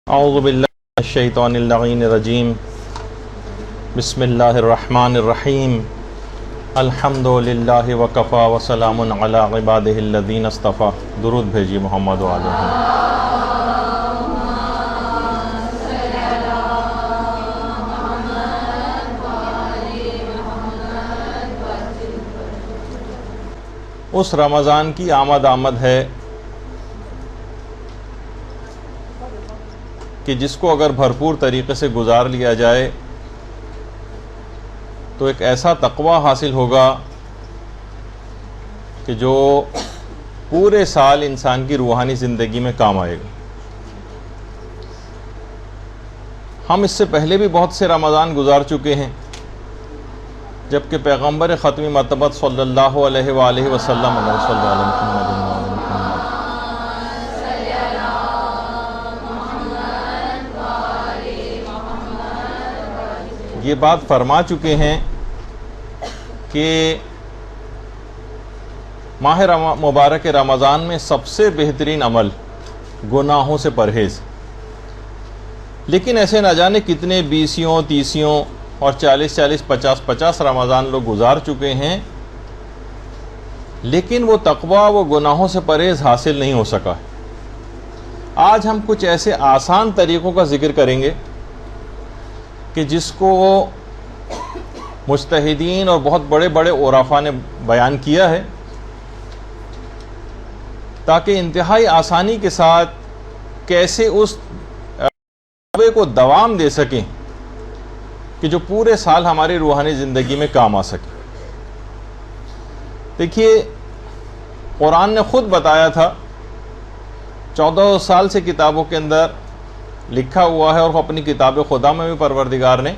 اعوذ باللہ من الشیطان اللعین الرجیم بسم اللہ الرحمن الرحیم الحمد للہ وکفا وسلام علی عبادہ الذین اصطفیٰ۔ درود بھیجی محمد و آلہ۔ اس رمضان کی آمد ہے کہ جس کو اگر بھرپور طریقے سے گزار لیا جائے تو ایک ایسا تقوی حاصل ہوگا کہ جو پورے سال انسان کی روحانی زندگی میں کام آئے گا۔ ہم اس سے پہلے بھی بہت سے رمضان گزار چکے ہیں، جبکہ پیغمبر ختمی مرتبت صلی اللہ علیہ وآلہ وسلم یہ بات فرما چکے ہیں کہ ماہ مبارک رمضان میں سب سے بہترین عمل گناہوں سے پرہیز، لیکن ایسے نہ جانے کتنے 20 30 اور 40 50 رمضان لوگ گزار چکے ہیں، لیکن وہ تقوی، وہ گناہوں سے پرہیز حاصل نہیں ہو سکا۔ آج ہم کچھ ایسے آسان طریقوں کا ذکر کریں گے کہ جس کو مجتہدین اور بہت بڑے بڑے عرفاء نے بیان کیا ہے، تاکہ انتہائی آسانی کے ساتھ کیسے اس تقوی کو دوام دے سکیں کہ جو پورے سال ہماری روحانی زندگی میں کام آ سکے۔ دیکھیے، قرآن نے خود بتایا تھا، 14 سال سے کتابوں کے اندر لکھا ہوا ہے، اور اپنی کتاب خدا میں بھی پروردگار نے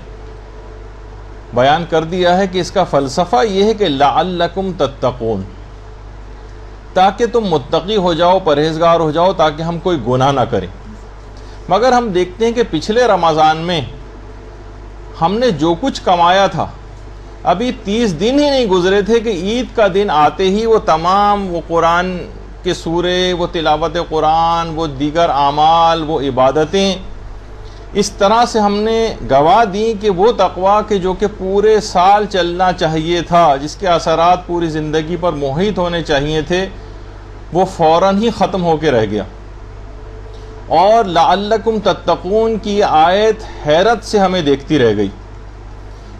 بیان کر دیا ہے کہ اس کا فلسفہ یہ ہے کہ لعلکم تتقون، تاکہ تم متقی ہو جاؤ، پرہیزگار ہو جاؤ، تاکہ ہم کوئی گناہ نہ کریں۔ مگر ہم دیکھتے ہیں کہ پچھلے رمضان میں ہم نے جو کچھ کمایا تھا، ابھی 30 دن ہی نہیں گزرے تھے کہ عید کا دن آتے ہی وہ تمام وہ قرآن کے سورے، وہ تلاوت قرآن، وہ دیگر اعمال، وہ عبادتیں اس طرح سے ہم نے گوا دیں کہ وہ تقویٰ کہ جو کہ پورے سال چلنا چاہیے تھا، جس کے اثرات پوری زندگی پر محیط ہونے چاہیے تھے، وہ فوراً ہی ختم ہو کے رہ گیا۔ اور لعلکم تتقون کی آیت حیرت سے ہمیں دیکھتی رہ گئی۔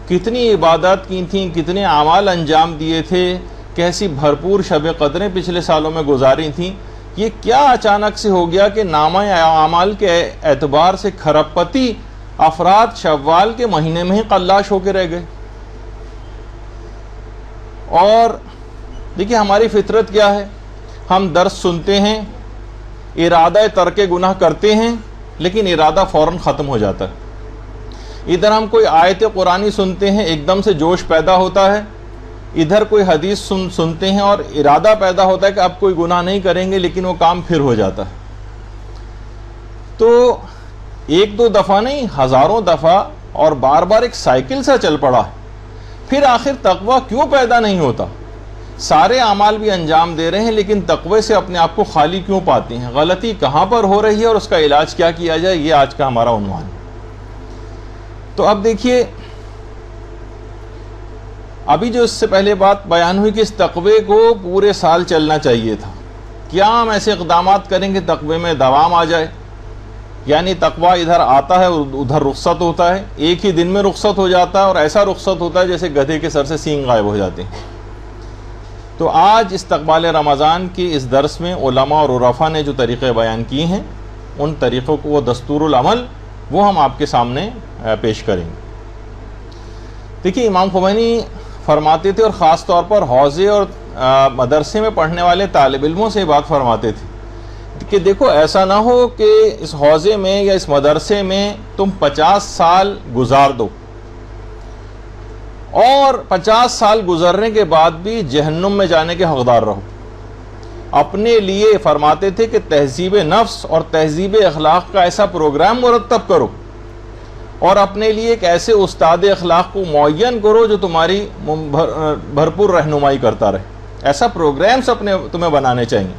کتنی عبادات کی تھیں، کتنے اعمال انجام دیے تھے، کیسی بھرپور شب قدریں پچھلے سالوں میں گزاری تھیں، یہ کیا اچانک سے ہو گیا کہ نامہ اعمال کے اعتبار سے کھرب پتی افراد شوال کے مہینے میں ہی قلاش ہو کے رہ گئے۔ اور دیکھیے، ہماری فطرت کیا ہے، ہم درس سنتے ہیں، ارادہ ترک گناہ کرتے ہیں، لیکن ارادہ فوراً ختم ہو جاتا ہے۔ ادھر ہم کوئی آیت قرآنی سنتے ہیں، ایک دم سے جوش پیدا ہوتا ہے، ادھر کوئی حدیث سنتے ہیں اور ارادہ پیدا ہوتا ہے کہ اب کوئی گناہ نہیں کریں گے، لیکن وہ کام پھر ہو جاتا ہے۔ تو ایک دو دفعہ نہیں، ہزاروں دفعہ اور بار بار ایک سائیکل سا چل پڑا ہے۔ پھر آخر تقوی کیوں پیدا نہیں ہوتا؟ سارے اعمال بھی انجام دے رہے ہیں، لیکن تقوی سے اپنے آپ کو خالی کیوں پاتے ہیں؟ غلطی کہاں پر ہو رہی ہے اور اس کا علاج کیا کیا جائے، یہ آج کا ہمارا عنوان ہے۔ تو اب دیکھیے، ابھی جو اس سے پہلے بات بیان ہوئی کہ اس تقوی کو پورے سال چلنا چاہیے تھا، کیا ہم ایسے اقدامات کریں کہ تقوی میں دوام آ جائے؟ یعنی تقوی ادھر آتا ہے اور ادھر رخصت ہوتا ہے، ایک ہی دن میں رخصت ہو جاتا ہے، اور ایسا رخصت ہوتا ہے جیسے گدھے کے سر سے سینگ غائب ہو جاتے ہیں۔ تو آج استقبال رمضان کی اس درس میں علماء اور عرفاء نے جو طریقے بیان کیے ہیں، ان طریقوں کو، وہ دستور العمل، وہ ہم آپ کے سامنے پیش کریں گے۔ دیکھیے، امام خمینی فرماتے تھے، اور خاص طور پر حوزے اور مدرسے میں پڑھنے والے طالب علموں سے بات فرماتے تھے کہ دیکھو، ایسا نہ ہو کہ اس حوزے میں یا اس مدرسے میں تم 50 سال گزار دو، اور 50 سال گزرنے کے بعد بھی جہنم میں جانے کے حقدار رہو۔ اپنے لیے فرماتے تھے کہ تہذیب نفس اور تہذیب اخلاق کا ایسا پروگرام مرتب کرو، اور اپنے لیے ایک ایسے استاد اخلاق کو معین کرو جو تمہاری بھرپور رہنمائی کرتا رہے۔ ایسا پروگرامز تمہیں بنانے چاہیے۔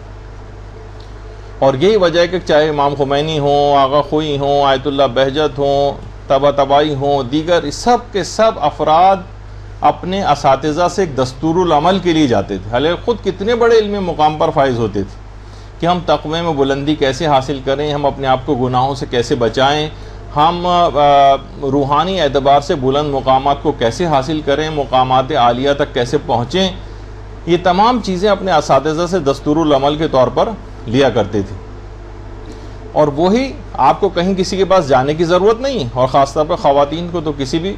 اور یہی وجہ ہے کہ چاہے امام خمینی ہوں، آغا خوئی ہوں، آیت اللہ بہجت ہوں، طباطبائی ہوں، دیگر سب کے سب افراد اپنے اساتذہ سے ایک دستور العمل کے لیے جاتے تھے، حالانکہ خود کتنے بڑے علمی مقام پر فائز ہوتے تھے کہ ہم تقوی میں بلندی کیسے حاصل کریں، ہم اپنے آپ کو گناہوں سے کیسے بچائیں، ہم روحانی اعتبار سے بلند مقامات کو کیسے حاصل کریں، مقامات عالیہ تک کیسے پہنچیں، یہ تمام چیزیں اپنے اساتذہ سے دستور العمل کے طور پر لیا کرتے تھے۔ اور وہی آپ کو کہیں کسی کے پاس جانے کی ضرورت نہیں، اور خاص طور پر خواتین کو تو کسی بھی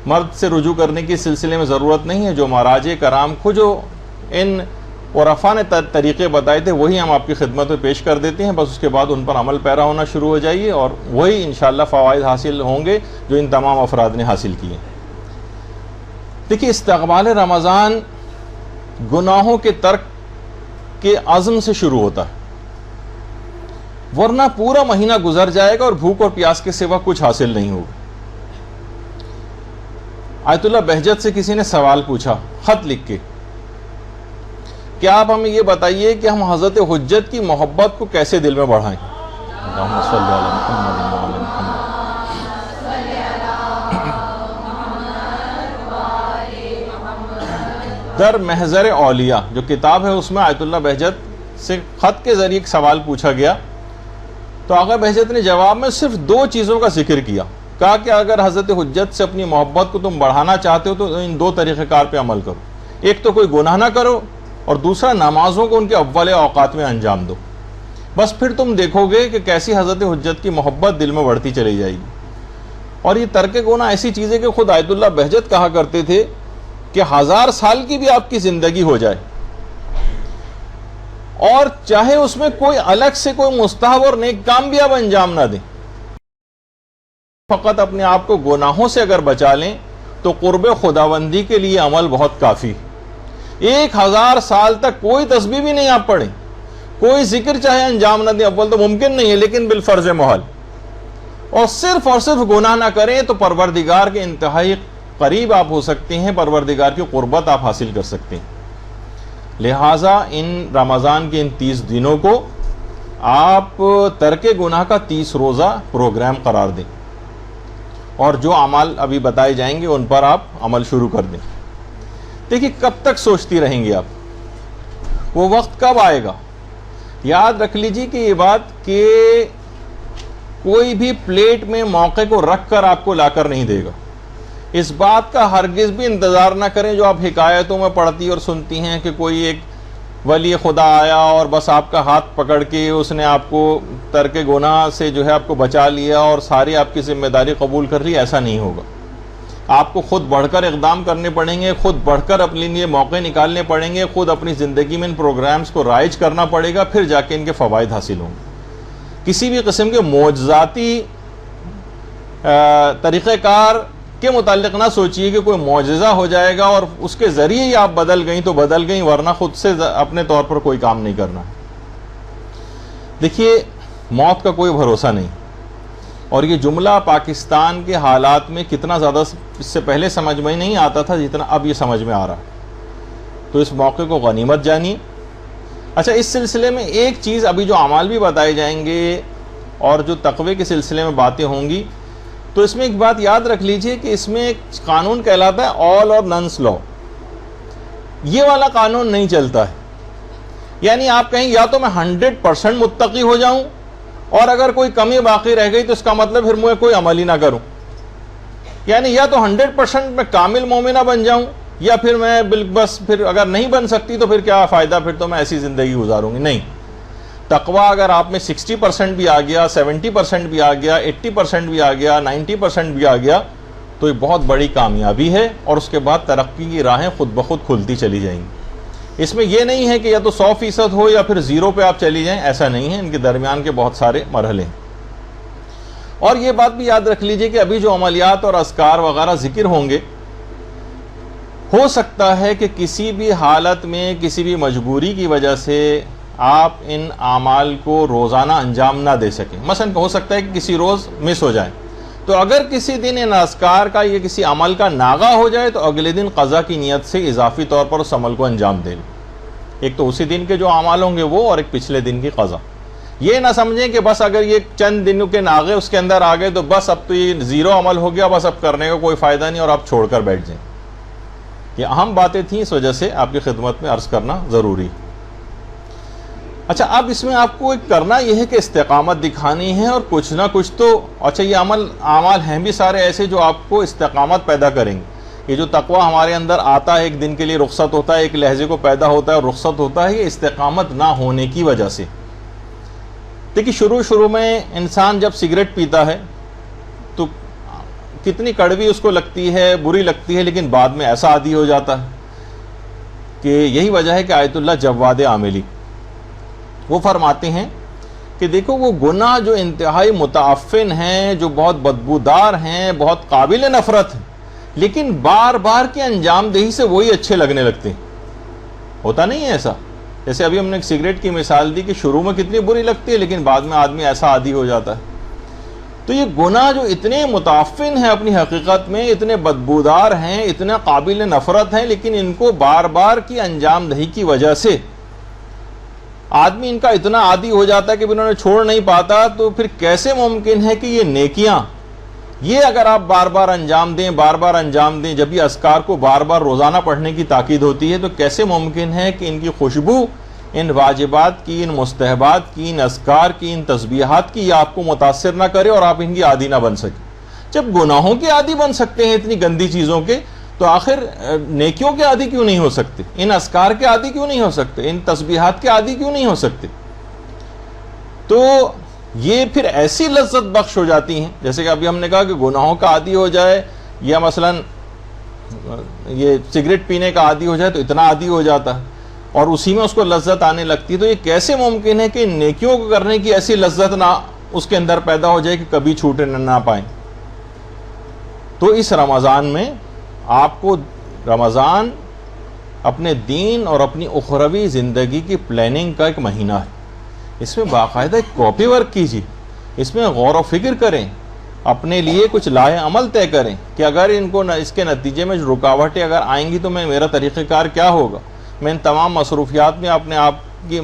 مرد سے رجوع کرنے کی سلسلے میں ضرورت نہیں ہے، جو مراجع کرام کو جو ان عرفاء نے طریقے بتائے تھے وہی ہم آپ کی خدمت میں پیش کر دیتے ہیں، بس اس کے بعد ان پر عمل پیرا ہونا شروع ہو جائیے اور وہی انشاءاللہ فوائد حاصل ہوں گے جو ان تمام افراد نے حاصل کیے۔ دیکھیے، استقبال رمضان گناہوں کے ترک کے عزم سے شروع ہوتا ہے، ورنہ پورا مہینہ گزر جائے گا اور بھوک اور پیاس کے سوا کچھ حاصل نہیں ہوگا۔ آیت اللہ بہجت سے کسی نے سوال پوچھا خط لکھ کے کہ آپ ہمیں یہ بتائیے کہ ہم حضرت حجت کی محبت کو کیسے دل میں بڑھائیں۔ اللہم صلی علی محمد وعلی محمد۔ در محضر اولیاء جو کتاب ہے اس میں آیت اللہ بہجت سے خط کے ذریعے ایک سوال پوچھا گیا، تو آقا بہجت نے جواب میں صرف دو چیزوں کا ذکر کیا، کہا کہ اگر حضرت حجت سے اپنی محبت کو تم بڑھانا چاہتے ہو تو ان دو طریقہ کار پہ عمل کرو، ایک تو کوئی گناہ نہ کرو اور دوسرا نمازوں کو ان کے اول اوقات میں انجام دو، بس پھر تم دیکھو گے کہ کیسی حضرت حجت کی محبت دل میں بڑھتی چلی جائے گی۔ اور یہ ترک گناہ ایسی چیز ہے کہ خود آیت اللہ بہجت کہا کرتے تھے کہ 1000 سال کی بھی آپ کی زندگی ہو جائے اور چاہے اس میں کوئی الگ سے کوئی مستحب اور نیک کام بھی آپ انجام نہ دیں، فقط اپنے آپ کو گناہوں سے اگر بچا لیں تو قرب خداوندی کے لیے عمل بہت کافی۔ 1000 سال تک کوئی تسبیح بھی نہیں آپ پڑھیں، کوئی ذکر چاہے انجام نہ دیں، اول تو ممکن نہیں ہے لیکن بالفرض محال، اور صرف گناہ نہ کریں تو پروردگار کے انتہائی قریب آپ ہو سکتے ہیں، پروردگار کی قربت آپ حاصل کر سکتے ہیں۔ لہٰذا ان رمضان کے ان 30 دنوں کو آپ ترک گناہ کا 30 روزہ پروگرام قرار دیں اور جو اعمال ابھی بتائے جائیں گے ان پر آپ عمل شروع کر دیں۔ دیکھیے، کب تک سوچتی رہیں گے آپ؟ وہ وقت کب آئے گا؟ یاد رکھ لیجیے کہ یہ بات کہ کوئی بھی پلیٹ میں موقع کو رکھ کر آپ کو لا کر نہیں دے گا۔ اس بات کا ہرگز بھی انتظار نہ کریں جو آپ حکایتوں میں پڑھتی اور سنتی ہیں کہ کوئی ایک ولی خدا آیا اور بس آپ کا ہاتھ پکڑ کے اس نے آپ کو ترک گناہ سے جو ہے آپ کو بچا لیا اور ساری آپ کی ذمہ داری قبول کر لی، ایسا نہیں ہوگا۔ آپ کو خود بڑھ کر اقدام کرنے پڑیں گے، خود بڑھ کر اپنے لیے موقع نکالنے پڑیں گے، خود اپنی زندگی میں ان پروگرامز کو رائج کرنا پڑے گا، پھر جا کے ان کے فوائد حاصل ہوں گے۔ کسی بھی قسم کے معجزاتی طریقہ کار کے متعلق نہ سوچئے کہ کوئی معجزہ ہو جائے گا اور اس کے ذریعے ہی آپ بدل گئیں تو بدل گئیں، ورنہ خود سے اپنے طور پر کوئی کام نہیں کرنا۔ دیکھیے، موت کا کوئی بھروسہ نہیں، اور یہ جملہ پاکستان کے حالات میں کتنا زیادہ اس سے پہلے سمجھ میں نہیں آتا تھا جتنا اب یہ سمجھ میں آ رہا ہے، تو اس موقع کو غنیمت جانیے۔ اچھا، اس سلسلے میں ایک چیز، ابھی جو اعمال بھی بتائے جائیں گے اور جو تقوی کے سلسلے میں باتیں ہوں گی، تو اس میں ایک بات یاد رکھ لیجئے کہ اس میں ایک قانون کہلاتا ہے آل اور ننس لا۔ یہ والا قانون نہیں چلتا ہے، یعنی آپ کہیں یا تو میں 100% متقی ہو جاؤں اور اگر کوئی کمی باقی رہ گئی تو اس کا مطلب پھر میں کوئی عمل ہی نہ کروں، یعنی یا تو 100% میں کامل مومنہ بن جاؤں یا پھر میں بس پھر اگر نہیں بن سکتی تو پھر کیا فائدہ، پھر تو میں ایسی زندگی گزاروں گی۔ نہیں، تقویٰ اگر آپ میں 60% بھی آ گیا، 70% بھی آ گیا، 80% بھی آ گیا، 90% بھی آ گیا تو یہ بہت بڑی کامیابی ہے، اور اس کے بعد ترقی کی راہیں خود بخود کھلتی چلی جائیں گی۔ اس میں یہ نہیں ہے کہ یا تو 100% ہو یا پھر 0 پہ آپ چلی جائیں، ایسا نہیں ہے، ان کے درمیان کے بہت سارے مرحلے ہیں۔ اور یہ بات بھی یاد رکھ لیجئے کہ ابھی جو عملیات اور اذکار وغیرہ ذکر ہوں گے، ہو سکتا ہے کہ کسی بھی حالت میں کسی بھی مجبوری کی وجہ سے آپ ان اعمال کو روزانہ انجام نہ دے سکیں، مثلا ہو سکتا ہے کہ کسی روز مس ہو جائیں، تو اگر کسی دن ان اذکار کا یا کسی عمل کا ناغہ ہو جائے تو اگلے دن قضا کی نیت سے اضافی طور پر اس عمل کو انجام دے لیں۔ ایک تو اسی دن کے جو اعمال ہوں گے وہ، اور ایک پچھلے دن کی قضا، یہ نہ سمجھیں کہ بس اگر یہ چند دنوں کے ناغے اس کے اندر آ گئے تو بس اب تو یہ زیرو عمل ہو گیا، بس اب کرنے کا کوئی فائدہ نہیں اور آپ چھوڑ کر بیٹھ جائیں. یہ اہم باتیں تھیں، اس وجہ سے آپ کی خدمت میں عرض کرنا ضروری. اچھا، اب اس میں آپ کو کرنا یہ ہے کہ استقامت دکھانی ہے اور کچھ نہ کچھ تو اچھا یہ اعمال ہیں بھی سارے ایسے جو آپ کو استقامت پیدا کریں گے. یہ جو تقوی ہمارے اندر آتا ہے، ایک دن کے لیے رخصت ہوتا ہے، ایک لہجے کو پیدا ہوتا ہے اور رخصت ہوتا ہے، یہ استقامت نہ ہونے کی وجہ سے. دیکھیے شروع میں انسان جب سگریٹ پیتا ہے تو کتنی کڑوی اس کو لگتی ہے، بری لگتی ہے، لیکن بعد میں ایسا عادی ہو جاتا ہے کہ یہی وجہ ہے کہ آیت اللہ جواد عاملی وہ فرماتے ہیں کہ دیکھو وہ گناہ جو انتہائی متعفن ہیں، جو بہت بدبودار ہیں، بہت قابل نفرت ہیں، لیکن بار بار کی انجام دہی سے وہی اچھے لگنے لگتے ہیں. ہوتا نہیں ہے ایسا؟ جیسے ابھی ہم نے ایک سگریٹ کی مثال دی کہ شروع میں کتنی بری لگتی ہے لیکن بعد میں آدمی ایسا عادی ہو جاتا ہے. تو یہ گناہ جو اتنے متعفن ہیں اپنی حقیقت میں، اتنے بدبودار ہیں، اتنے قابل نفرت ہیں، لیکن ان کو بار بار کی انجام دہی کی وجہ سے آدمی ان کا اتنا عادی ہو جاتا ہے کہ انہوں نے چھوڑ نہیں پاتا. تو پھر کیسے ممکن ہے کہ یہ نیکیاں یہ اگر آپ بار بار انجام دیں، جب یہ اذکار کو بار بار روزانہ پڑھنے کی تاکید ہوتی ہے تو کیسے ممکن ہے کہ ان کی خوشبو ان واجبات کی، ان مستحبات کی، ان اذکار کی، ان تسبیحات کی یہ آپ کو متاثر نہ کرے اور آپ ان کی عادی نہ بن سکیں؟ جب گناہوں کے عادی بن سکتے ہیں اتنی گندی چیزوں کے، تو آخر نیکیوں کے عادی کیوں نہیں ہو سکتے؟ ان اذکار کے عادی کیوں نہیں ہو سکتے؟ ان تسبیحات کے عادی کیوں نہیں ہو سکتے؟ تو یہ پھر ایسی لذت بخش ہو جاتی ہیں، جیسے کہ ابھی ہم نے کہا کہ گناہوں کا عادی ہو جائے یا مثلا یہ سگریٹ پینے کا عادی ہو جائے تو اتنا عادی ہو جاتا ہے اور اسی میں اس کو لذت آنے لگتی ہے. تو یہ کیسے ممکن ہے کہ نیکیوں کو کرنے کی ایسی لذت نہ اس کے اندر پیدا ہو جائے کہ کبھی چھوٹے نہ پائیں؟ تو اس رمضان میں آپ کو رمضان اپنے دین اور اپنی اخروی زندگی کی پلاننگ کا ایک مہینہ ہے. اس میں باقاعدہ ایک کاپی ورک کیجیے، اس میں غور و فکر کریں، اپنے لیے کچھ لائے عمل طے کریں کہ اگر اس کے نتیجے میں رکاوٹیں اگر آئیں گی تو میرا طریقہ کار کیا ہوگا. میں ان تمام مصروفیات میں اپنے آپ کی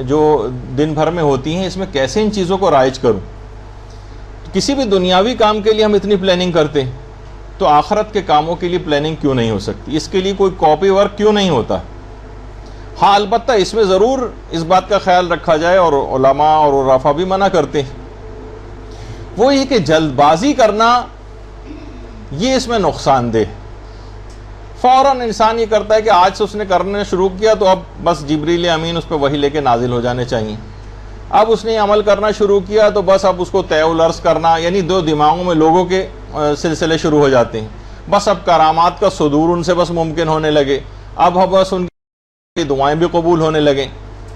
جو دن بھر میں ہوتی ہیں اس میں کیسے ان چیزوں کو رائج کروں. کسی بھی دنیاوی کام کے لیے ہم اتنی پلاننگ کرتے ہیں تو آخرت کے کاموں کے لیے پلاننگ کیوں نہیں ہو سکتی؟ اس کے لیے کوئی کاپی ورک کیوں نہیں ہوتا؟ ہاں البتہ اس میں ضرور اس بات کا خیال رکھا جائے، اور علماء اور عرفاء بھی منع کرتے ہیں، وہ یہ کہ جلد بازی کرنا یہ اس میں نقصان دہ. فوراً انسان یہ کرتا ہے کہ آج سے اس نے کرنے شروع کیا تو اب بس جبریل امین اس پہ وحی لے کے نازل ہو جانے چاہیے. اب اس نے عمل کرنا شروع کیا تو بس اب اس کو طے العرض کرنا، یعنی دو دماغوں میں لوگوں کے سلسلے شروع ہو جاتے ہیں. بس اب کرامات کا صدور ان سے بس ممکن ہونے لگے، اب بس ان کی دعائیں بھی قبول ہونے لگیں.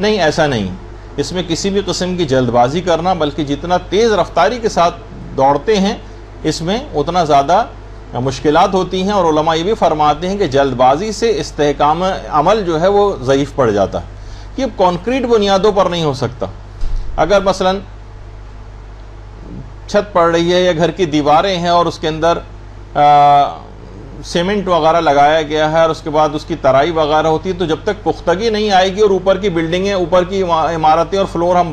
نہیں، ایسا نہیں. اس میں کسی بھی قسم کی جلد بازی کرنا، بلکہ جتنا تیز رفتاری کے ساتھ دوڑتے ہیں اس میں اتنا زیادہ مشکلات ہوتی ہیں. اور علماء یہ بھی فرماتے ہیں کہ جلد بازی سے استحکام عمل جو ہے وہ ضعیف پڑ جاتا ہے. یہ کانکریٹ بنیادوں پر نہیں ہو سکتا. اگر مثلا چھت پڑ رہی ہے یا گھر کی دیواریں ہیں اور اس کے اندر سیمنٹ وغیرہ لگایا گیا ہے اور اس کے بعد اس کی ترائی وغیرہ ہوتی ہے، تو جب تک پختگی نہیں آئے گی اور اوپر کی بلڈنگیں، اوپر کی عمارتیں اور فلور ہم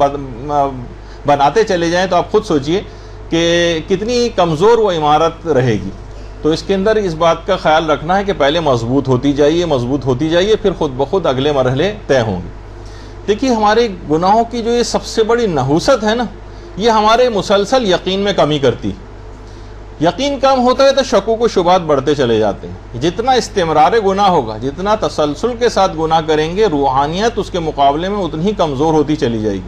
بناتے چلے جائیں تو آپ خود سوچئے کہ کتنی کمزور وہ عمارت رہے گی. تو اس کے اندر اس بات کا خیال رکھنا ہے کہ پہلے مضبوط ہوتی جائیے، پھر خود بخود اگلے مرحلے طے ہوں گے. دیکھیے ہمارے گناہوں کی جو یہ سب سے بڑی نحوست ہے نا، یہ ہمارے مسلسل یقین میں کمی کرتی. یقین کم ہوتا ہے تو شکوک و شبہات بڑھتے چلے جاتے ہیں. جتنا استمرار گناہ ہوگا، جتنا تسلسل کے ساتھ گناہ کریں گے، روحانیت اس کے مقابلے میں اتنی ہی کمزور ہوتی چلی جائے گی.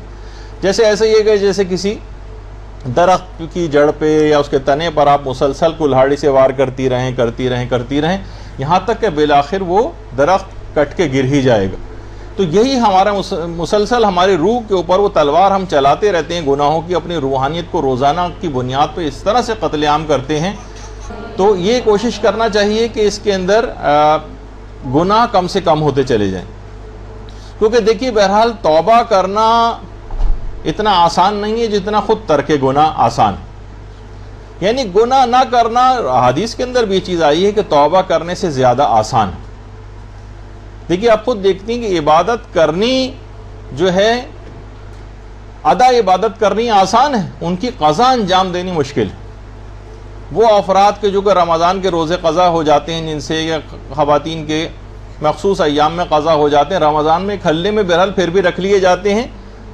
جیسے ایسے یہ کہ جیسے کسی درخت کی جڑ پہ یا اس کے تنے پر آپ مسلسل کلہاڑی سے وار کرتی رہیں یہاں تک کہ بالآخر وہ درخت کٹ کے گر ہی جائے گا. تو یہی ہمارا مسلسل ہماری روح کے اوپر وہ تلوار ہم چلاتے رہتے ہیں گناہوں کی، اپنی روحانیت کو روزانہ کی بنیاد پہ اس طرح سے قتل عام کرتے ہیں. تو یہ کوشش کرنا چاہیے کہ اس کے اندر گناہ کم سے کم ہوتے چلے جائیں. کیونکہ دیکھیے بہرحال توبہ کرنا اتنا آسان نہیں ہے جتنا خود ترک گناہ آسان. یعنی گناہ نہ کرنا، حدیث کے اندر بھی یہ چیز آئی ہے کہ توبہ کرنے سے زیادہ آسان. دیکھیے آپ خود دیکھتی ہیں کہ عبادت کرنی جو ہے ادا عبادت کرنی آسان ہے، ان کی قضا انجام دینی مشکل ہے۔ وہ افراد کے جو کہ رمضان کے روزے قضا ہو جاتے ہیں جن سے، یا خواتین کے مخصوص ایام میں قضا ہو جاتے ہیں، رمضان میں کھلے میں بہرحال پھر بھی رکھ لیے جاتے ہیں،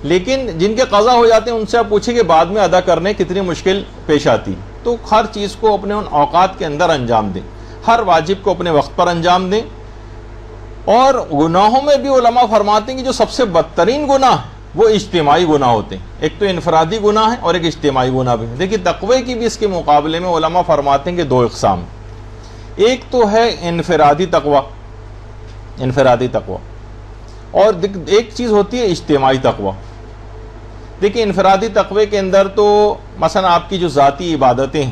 لیکن جن کے قضا ہو جاتے ہیں ان سے آپ پوچھیں کہ بعد میں ادا کرنے کتنی مشکل پیش آتی۔ تو ہر چیز کو اپنے ان اوقات کے اندر انجام دیں، ہر واجب کو اپنے وقت پر انجام دیں۔ اور گناہوں میں بھی علماء فرماتے ہیں کہ جو سب سے بدترین گناہ وہ اجتماعی گناہ ہوتے ہیں۔ ایک تو انفرادی گناہ ہے اور ایک اجتماعی گناہ بھی ہے۔ دیکھیے تقوی کی بھی اس کے مقابلے میں علماء فرماتے ہیں کہ دو اقسام، ایک تو ہے انفرادی تقوی، انفرادی تقوی، اور ایک چیز ہوتی ہے اجتماعی تقوی۔ دیکھیے انفرادی تقوی کے اندر تو مثلا آپ کی جو ذاتی عبادتیں ہیں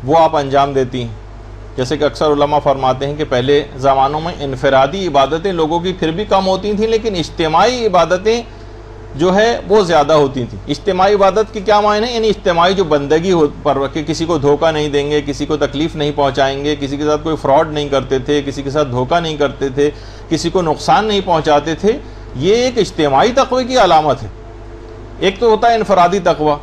وہ آپ انجام دیتی ہیں، جیسے کہ اکثر علماء فرماتے ہیں کہ پہلے زمانوں میں انفرادی عبادتیں لوگوں کی پھر بھی کم ہوتی تھیں، لیکن اجتماعی عبادتیں جو ہے وہ زیادہ ہوتی تھیں۔ اجتماعی عبادت کی کیا معنی ہے؟ یعنی اجتماعی جو بندگی ہو پر کہ کسی کو دھوکہ نہیں دیں گے، کسی کو تکلیف نہیں پہنچائیں گے، کسی کے ساتھ کوئی فراڈ نہیں کرتے تھے، کسی کے ساتھ دھوکہ نہیں کرتے تھے، کسی کو نقصان نہیں پہنچاتے تھے، یہ ایک اجتماعی تقوی کی علامت ہے۔ ایک تو ہوتا ہے انفرادی تقوی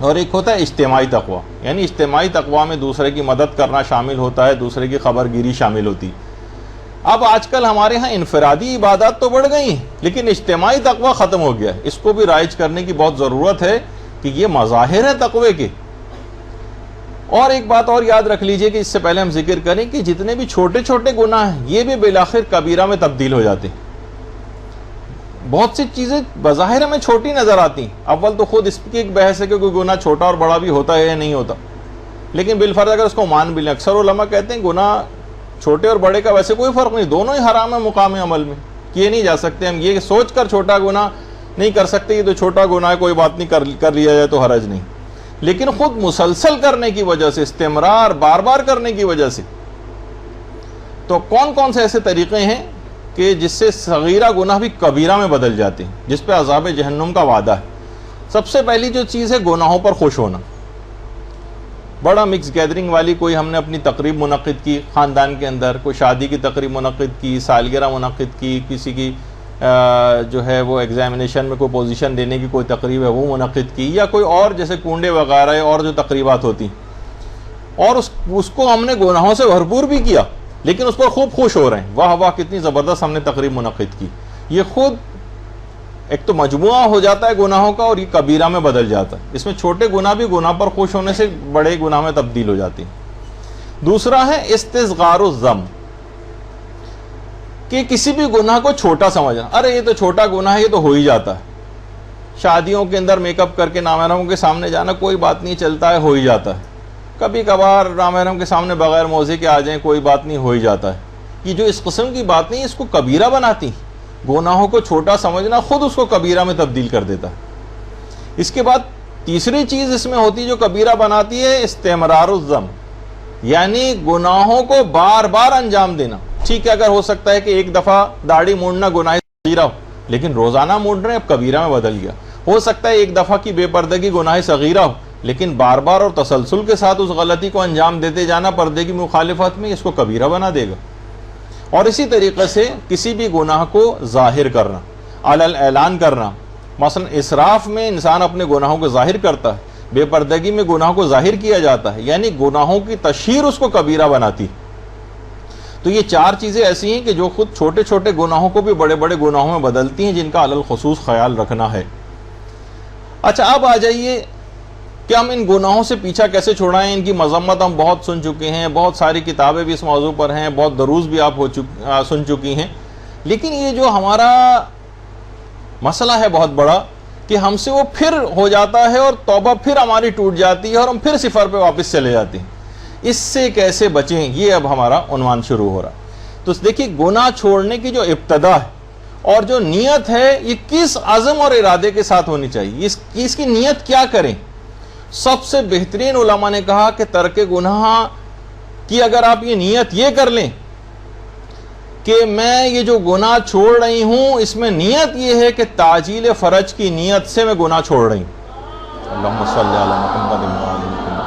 اور ایک ہوتا ہے اجتماعی تقوی، یعنی اجتماعی تقوی میں دوسرے کی مدد کرنا شامل ہوتا ہے، دوسرے کی خبر گیری شامل ہوتی۔ اب آج کل ہمارے ہاں انفرادی عبادات تو بڑھ گئی ہیں لیکن اجتماعی تقوی ختم ہو گیا ہے۔ اس کو بھی رائج کرنے کی بہت ضرورت ہے کہ یہ مظاہر ہے تقوی کے۔ اور ایک بات اور یاد رکھ لیجئے کہ اس سے پہلے ہم ذکر کریں کہ جتنے بھی چھوٹے چھوٹے گناہ ہیں یہ بھی بالآخر کبیرہ میں تبدیل ہو جاتے ہیں۔ بہت سی چیزیں بظاہر ہمیں چھوٹی نظر آتی ہیں، اول تو خود اس کی ایک بحث ہے کہ کوئی گناہ چھوٹا اور بڑا بھی ہوتا ہے یا نہیں ہوتا، لیکن بالفرض اگر اس کو مان بھی لیں، اکثر علماء کہتے ہیں گناہ چھوٹے اور بڑے کا ویسے کوئی فرق نہیں، دونوں ہی حرام ہے مقام عمل میں، کیے نہیں جا سکتے۔ ہم یہ سوچ کر چھوٹا گناہ نہیں کر سکتے، یہ تو چھوٹا گناہ ہے کوئی بات نہیں، کر لیا جائے تو حرج نہیں، لیکن خود مسلسل کرنے کی وجہ سے، استمرار بار بار کرنے کی وجہ سے، تو کون کون سے ایسے طریقے ہیں کہ جس سے صغیرہ گناہ بھی کبیرہ میں بدل جاتے ہیں، جس پہ عذاب جہنم کا وعدہ ہے۔ سب سے پہلی جو چیز ہے گناہوں پر خوش ہونا۔ بڑا مکس گیدرنگ والی کوئی ہم نے اپنی تقریب منعقد کی خاندان کے اندر، کوئی شادی کی تقریب منعقد کی، سالگرہ منعقد کی، کسی کی جو ہے وہ ایگزامینیشن میں کوئی پوزیشن دینے کی کوئی تقریب ہے وہ منعقد کی، یا کوئی اور جیسے کنڈے وغیرہ اور جو تقریبات ہوتی، اور اس کو ہم نے گناہوں سے بھرپور بھی کیا لیکن اس پر خوب خوش ہو رہے ہیں، واہ واہ کتنی زبردست ہم نے تقریب منعقد کی۔ یہ خود ایک تو مجموعہ ہو جاتا ہے گناہوں کا اور یہ کبیرہ میں بدل جاتا ہے۔ اس میں چھوٹے گناہ بھی گناہ پر خوش ہونے سے بڑے گناہ میں تبدیل ہو جاتے ہیں۔ دوسرا ہے استصغار الذنب، کہ کسی بھی گناہ کو چھوٹا سمجھنا، ارے یہ تو چھوٹا گناہ ہے، یہ تو ہو ہی جاتا ہے۔ شادیوں کے اندر میک اپ کر کے نامحرموں کے سامنے جانا کوئی بات نہیں، چلتا ہے، ہو ہی جاتا ہے۔ کبھی کبھار نامحرم کے سامنے بغیر موزے کے آ جائیں، کوئی بات نہیں، ہو ہی جاتا ہے۔ یہ جو اس قسم کی باتیں اس کو کبیرہ بناتی، گناہوں کو چھوٹا سمجھنا خود اس کو کبیرہ میں تبدیل کر دیتا ہے۔ اس کے بعد تیسری چیز اس میں ہوتی جو کبیرہ بناتی ہے استمرار الذنب، یعنی گناہوں کو بار بار انجام دینا۔ ٹھیک ہے اگر ہو سکتا ہے کہ ایک دفعہ داڑھی مونڈنا گناہ صغیرہ ہو، لیکن روزانہ مونڈ رہے ہیں اب کبیرہ میں بدل گیا۔ ہو سکتا ہے ایک دفعہ کی بے پردگی گناہ صغیرہ ہو، لیکن بار بار اور تسلسل کے ساتھ اس غلطی کو انجام دیتے جانا پردے کی مخالفت میں اس کو کبیرہ بنا دے گا۔ اور اسی طریقے سے کسی بھی گناہ کو ظاہر کرنا، علل اعلان کرنا، مثلا اسراف میں انسان اپنے گناہوں کو ظاہر کرتا ہے، بے پردگی میں گناہوں کو ظاہر کیا جاتا ہے، یعنی گناہوں کی تشہیر اس کو کبیرہ بناتی۔ تو یہ چار چیزیں ایسی ہیں کہ جو خود چھوٹے چھوٹے گناہوں کو بھی بڑے بڑے گناہوں میں بدلتی ہیں، جن کا علل خصوص خیال رکھنا ہے۔ اچھا اب آ جائیے کہ ہم ان گناہوں سے پیچھا کیسے چھڑائیں۔ ان کی مذمت ہم بہت سن چکے ہیں، بہت ساری کتابیں بھی اس موضوع پر ہیں، بہت دروس بھی آپ سن چکی ہیں، لیکن یہ جو ہمارا مسئلہ ہے بہت بڑا کہ ہم سے وہ پھر ہو جاتا ہے اور توبہ پھر ہماری ٹوٹ جاتی ہے اور ہم پھر صفر پہ واپس چلے جاتے ہیں۔ اس سے کیسے بچیں، یہ اب ہمارا عنوان شروع ہو رہا۔ تو دیکھیے گناہ چھوڑنے کی جو ابتدا ہے اور جو نیت ہے یہ کس عزم اور ارادے کے ساتھ ہونی چاہیے، اس کی نیت کیا کریں۔ سب سے بہترین علماء نے کہا کہ ترک گناہ کی اگر آپ یہ نیت یہ کر لیں کہ میں یہ جو گناہ چھوڑ رہی ہوں اس میں نیت یہ ہے کہ تعجیل فرج کی نیت سے میں گناہ چھوڑ رہی ہوں۔ اللہم صلی علی محمد و آل محمد۔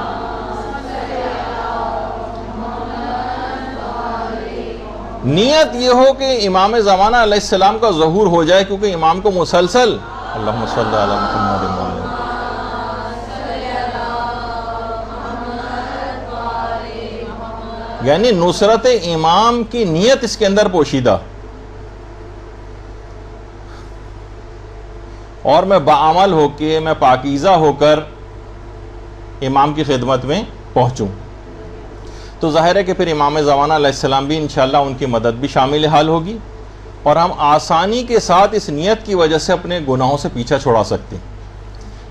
نیت یہ ہو کہ امام زمانہ علیہ السلام کا ظہور ہو جائے، کیونکہ امام کو مسلسل اللہم صلی علی محمد وعلی یعنی نصرت امام کی نیت اس کے اندر پوشیدہ، اور میں باعمل ہو کے، میں پاکیزہ ہو کر امام کی خدمت میں پہنچوں. تو ظاہر ہے کہ پھر امام زمانہ علیہ السلام بھی انشاءاللہ ان کی مدد بھی شامل حال ہوگی، اور ہم آسانی کے ساتھ اس نیت کی وجہ سے اپنے گناہوں سے پیچھا چھڑا سکتے ہیں.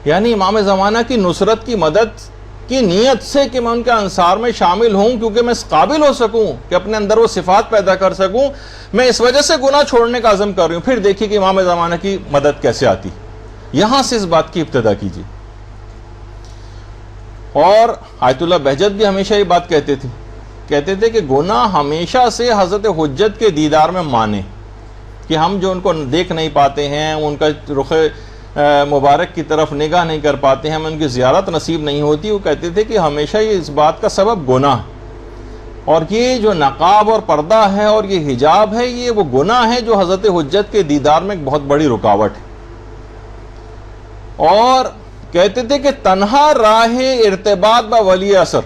یعنی امام زمانہ کی نصرت کی مدد کی نیت سے کہ میں ان کے انصار میں شامل ہوں، کیونکہ میں اس قابل ہو سکوں کہ اپنے اندر وہ صفات پیدا کر سکوں، میں اس وجہ سے گناہ چھوڑنے کا عزم کر رہی ہوں. پھر دیکھیے کہ امام زمانہ کی مدد کیسے آتی، یہاں سے اس بات کی ابتدا کیجیے. اور آیت اللہ بہجت بھی ہمیشہ یہ بات کہتے تھے کہ گناہ ہمیشہ سے حضرت حجت کے دیدار میں مانے، کہ ہم جو ان کو دیکھ نہیں پاتے ہیں، ان کا رخ مبارک کی طرف نگاہ نہیں کر پاتے ہیں، ہمیں ان کی زیارت نصیب نہیں ہوتی. وہ کہتے تھے کہ ہمیشہ یہ اس بات کا سبب گناہ، اور یہ جو نقاب اور پردہ ہے اور یہ حجاب ہے، یہ وہ گناہ ہے جو حضرت حجت کے دیدار میں ایک بہت بڑی رکاوٹ ہے. اور کہتے تھے کہ تنہا راہ ارتباط با ولی اثر،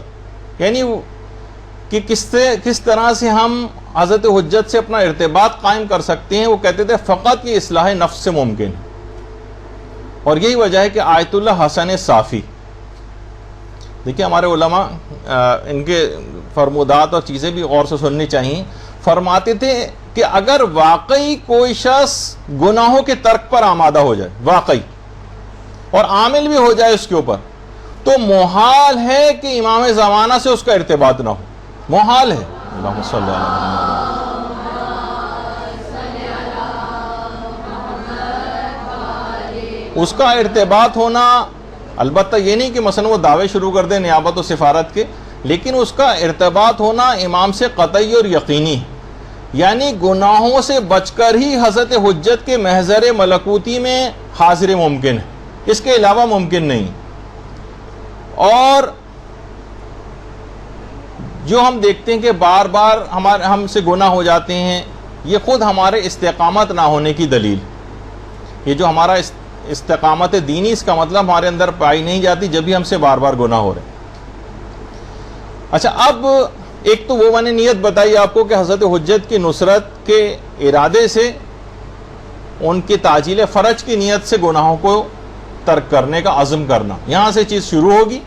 یعنی کہ کس طرح سے ہم حضرت حجت سے اپنا ارتباط قائم کر سکتے ہیں، وہ کہتے تھے فقط یہ اصلاح نفس سے ممکن ہے. اور یہی وجہ ہے کہ آیت اللہ حسن صافی، دیکھیں ہمارے علماء ان کے فرمودات اور چیزیں بھی غور سے سننی چاہیے. فرماتے تھے کہ اگر واقعی کوئی شخص گناہوں کے ترک پر آمادہ ہو جائے، واقعی، اور عامل بھی ہو جائے اس کے اوپر، تو محال ہے کہ امام زمانہ سے اس کا ارتباط نہ ہو. محال ہے. اللہم صلی علی محمد. اس کا ارتباط ہونا، البتہ یہ نہیں کہ مثلا وہ دعوے شروع کر دے نیابت و سفارت کے، لیکن اس کا ارتباط ہونا امام سے قطعی اور یقینی، یعنی گناہوں سے بچ کر ہی حضرت حجت کے محضر ملکوتی میں حاضر ممکن ہے، اس کے علاوہ ممکن نہیں. اور جو ہم دیکھتے ہیں کہ بار بار ہم سے گناہ ہو جاتے ہیں، یہ خود ہمارے استقامت نہ ہونے کی دلیل. یہ جو ہمارا استقامت دینی، اس کا مطلب ہمارے اندر پائی نہیں جاتی جب بھی ہم سے بار بار گناہ ہو رہے ہیں. اچھا، اب ایک تو وہ میں نے نیت بتائی آپ کو کہ حضرت حجت کی نصرت کے ارادے سے، ان کی تعجیل فرج کی نیت سے گناہوں کو ترک کرنے کا عزم کرنا، یہاں سے چیز شروع ہوگی.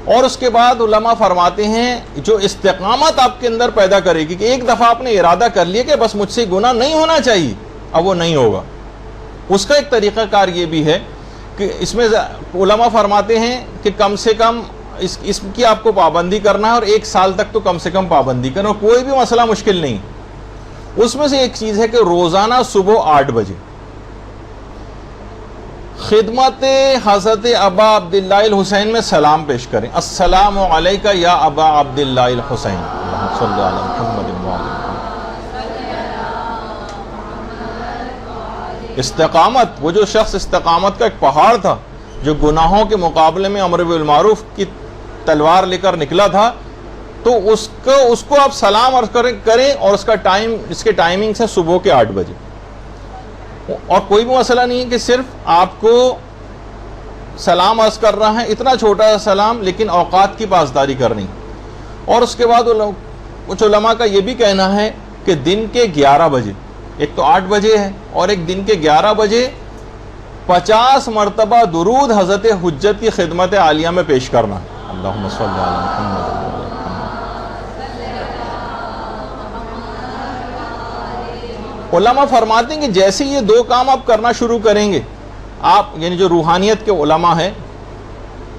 اور اس کے بعد علماء فرماتے ہیں جو استقامت آپ کے اندر پیدا کرے گی کہ ایک دفعہ آپ نے ارادہ کر لیا کہ بس مجھ سے گناہ نہیں ہونا چاہیے، اب وہ نہیں ہوگا. اس کا ایک طریقہ کار یہ بھی ہے کہ اس میں علماء فرماتے ہیں کہ کم سے کم اس کی آپ کو پابندی کرنا ہے، اور 1 سال تک تو کم سے کم پابندی کرنا، اور کوئی بھی مسئلہ مشکل نہیں. اس میں سے ایک چیز ہے کہ روزانہ صبح 8 بجے خدمت حضرت ابا عبداللہ الحسین میں سلام پیش کریں. السلام علیکہ یا ابا عبداللہ الحسین. اللہم صلی علی محمد وعلی استقامت، وہ جو شخص استقامت کا ایک پہاڑ تھا، جو گناہوں کے مقابلے میں امر بالمعروف کی تلوار لے کر نکلا تھا، تو اس کو آپ سلام عرض کریں، اور اس کے ٹائمنگ سے صبح کے 8 بجے. اور کوئی بھی مسئلہ نہیں ہے کہ صرف آپ کو سلام عرض کر رہا ہے، اتنا چھوٹا سا سلام، لیکن اوقات کی پاسداری کرنی. اور اس کے بعد کچھ علماء کا یہ بھی کہنا ہے کہ دن کے 11 بجے، ایک تو 8 بجے ہے، اور ایک دن کے 11 بجے 50 مرتبہ درود حضرت حجت کی خدمت عالیہ میں پیش کرنا. اللہم صلی علی محمد. علماء فرماتے ہیں کہ جیسے یہ 2 کام آپ کرنا شروع کریں گے، آپ یعنی جو روحانیت کے علماء ہیں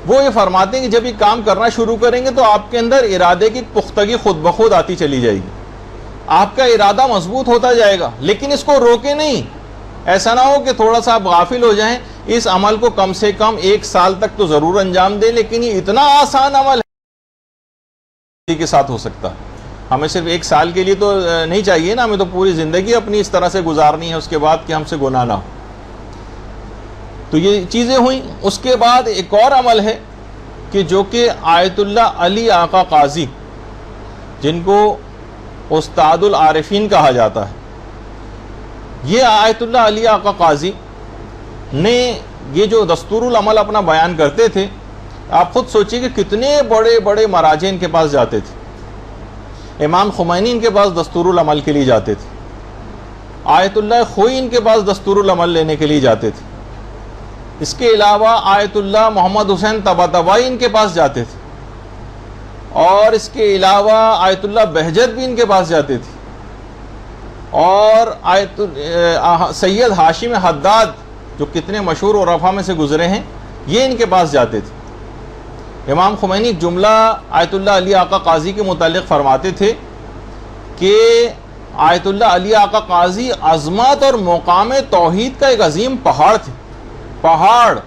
وہ یہ فرماتے ہیں کہ جب یہ کام کرنا شروع کریں گے تو آپ کے اندر ارادے کی پختگی خود بخود آتی چلی جائے گی، آپ کا ارادہ مضبوط ہوتا جائے گا. لیکن اس کو روکے نہیں، ایسا نہ ہو کہ تھوڑا سا آپ غافل ہو جائیں. اس عمل کو کم سے کم 1 سال تک تو ضرور انجام دیں، لیکن یہ اتنا آسان عمل ہے کے ساتھ ہو سکتا ہے. ہمیں صرف 1 سال کے لیے تو نہیں چاہیے نا، ہمیں تو پوری زندگی اپنی اس طرح سے گزارنی ہے اس کے بعد کہ ہم سے گناہ نہ ہو. تو یہ چیزیں ہوئیں. اس کے بعد ایک اور عمل ہے کہ جو کہ آیت اللہ علی آقا قاضی، جن کو استاد العارفین کہا جاتا ہے، یہ آیت اللہ علی آقا قاضی نے یہ جو دستور العمل اپنا بیان کرتے تھے، آپ خود سوچیے کہ کتنے بڑے بڑے مراجع ان کے پاس جاتے تھے۔ امام خمینی ان کے پاس دستور العمل کے لیے جاتے تھے، آیت اللہ خوئی ان کے پاس دستور العمل لینے کے لیے جاتے تھے، اس کے علاوہ آیت اللہ محمد حسین طباطبائی ان کے پاس جاتے تھے، اور اس کے علاوہ آیت اللہ بہجت بھی ان کے پاس جاتے تھے، اور سید ہاشم حداد جو کتنے مشہور عرفا میں سے گزرے ہیں، یہ ان کے پاس جاتے تھے۔ امام خمینی ایک جملہ آیت اللہ علی آقا قاضی کے متعلق فرماتے تھے کہ آیت اللہ علی آقا قاضی عظمت اور مقام توحید کا ایک عظیم پہاڑ تھے، پہاڑ،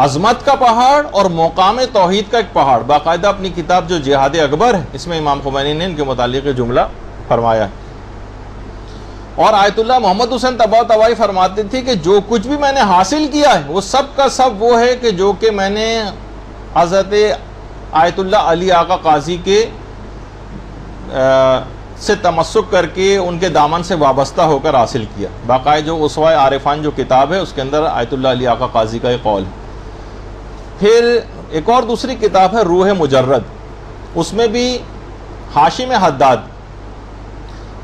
عظمت کا پہاڑ اور مقام توحید کا ایک پہاڑ۔ باقاعدہ اپنی کتاب جو جہاد اکبر ہے، اس میں امام خمینی نے ان کے متعلق جملہ فرمایا ہے۔ اور آیت اللہ محمد حسین طباطبائی فرماتے تھے کہ جو کچھ بھی میں نے حاصل کیا ہے وہ سب کا سب وہ ہے کہ جو کہ میں نے حضرت آیت اللہ علی آقا قاضی کے سے تمسک کر کے ان کے دامن سے وابستہ ہو کر حاصل کیا۔ باقاعدہ جو اسوہ عارفان جو کتاب ہے، اس کے اندر آیت اللہ علی آقا قاضی کا ایک قول ہے۔ پھر ایک اور دوسری کتاب ہے روح مجرد، اس میں بھی ہاشم حداد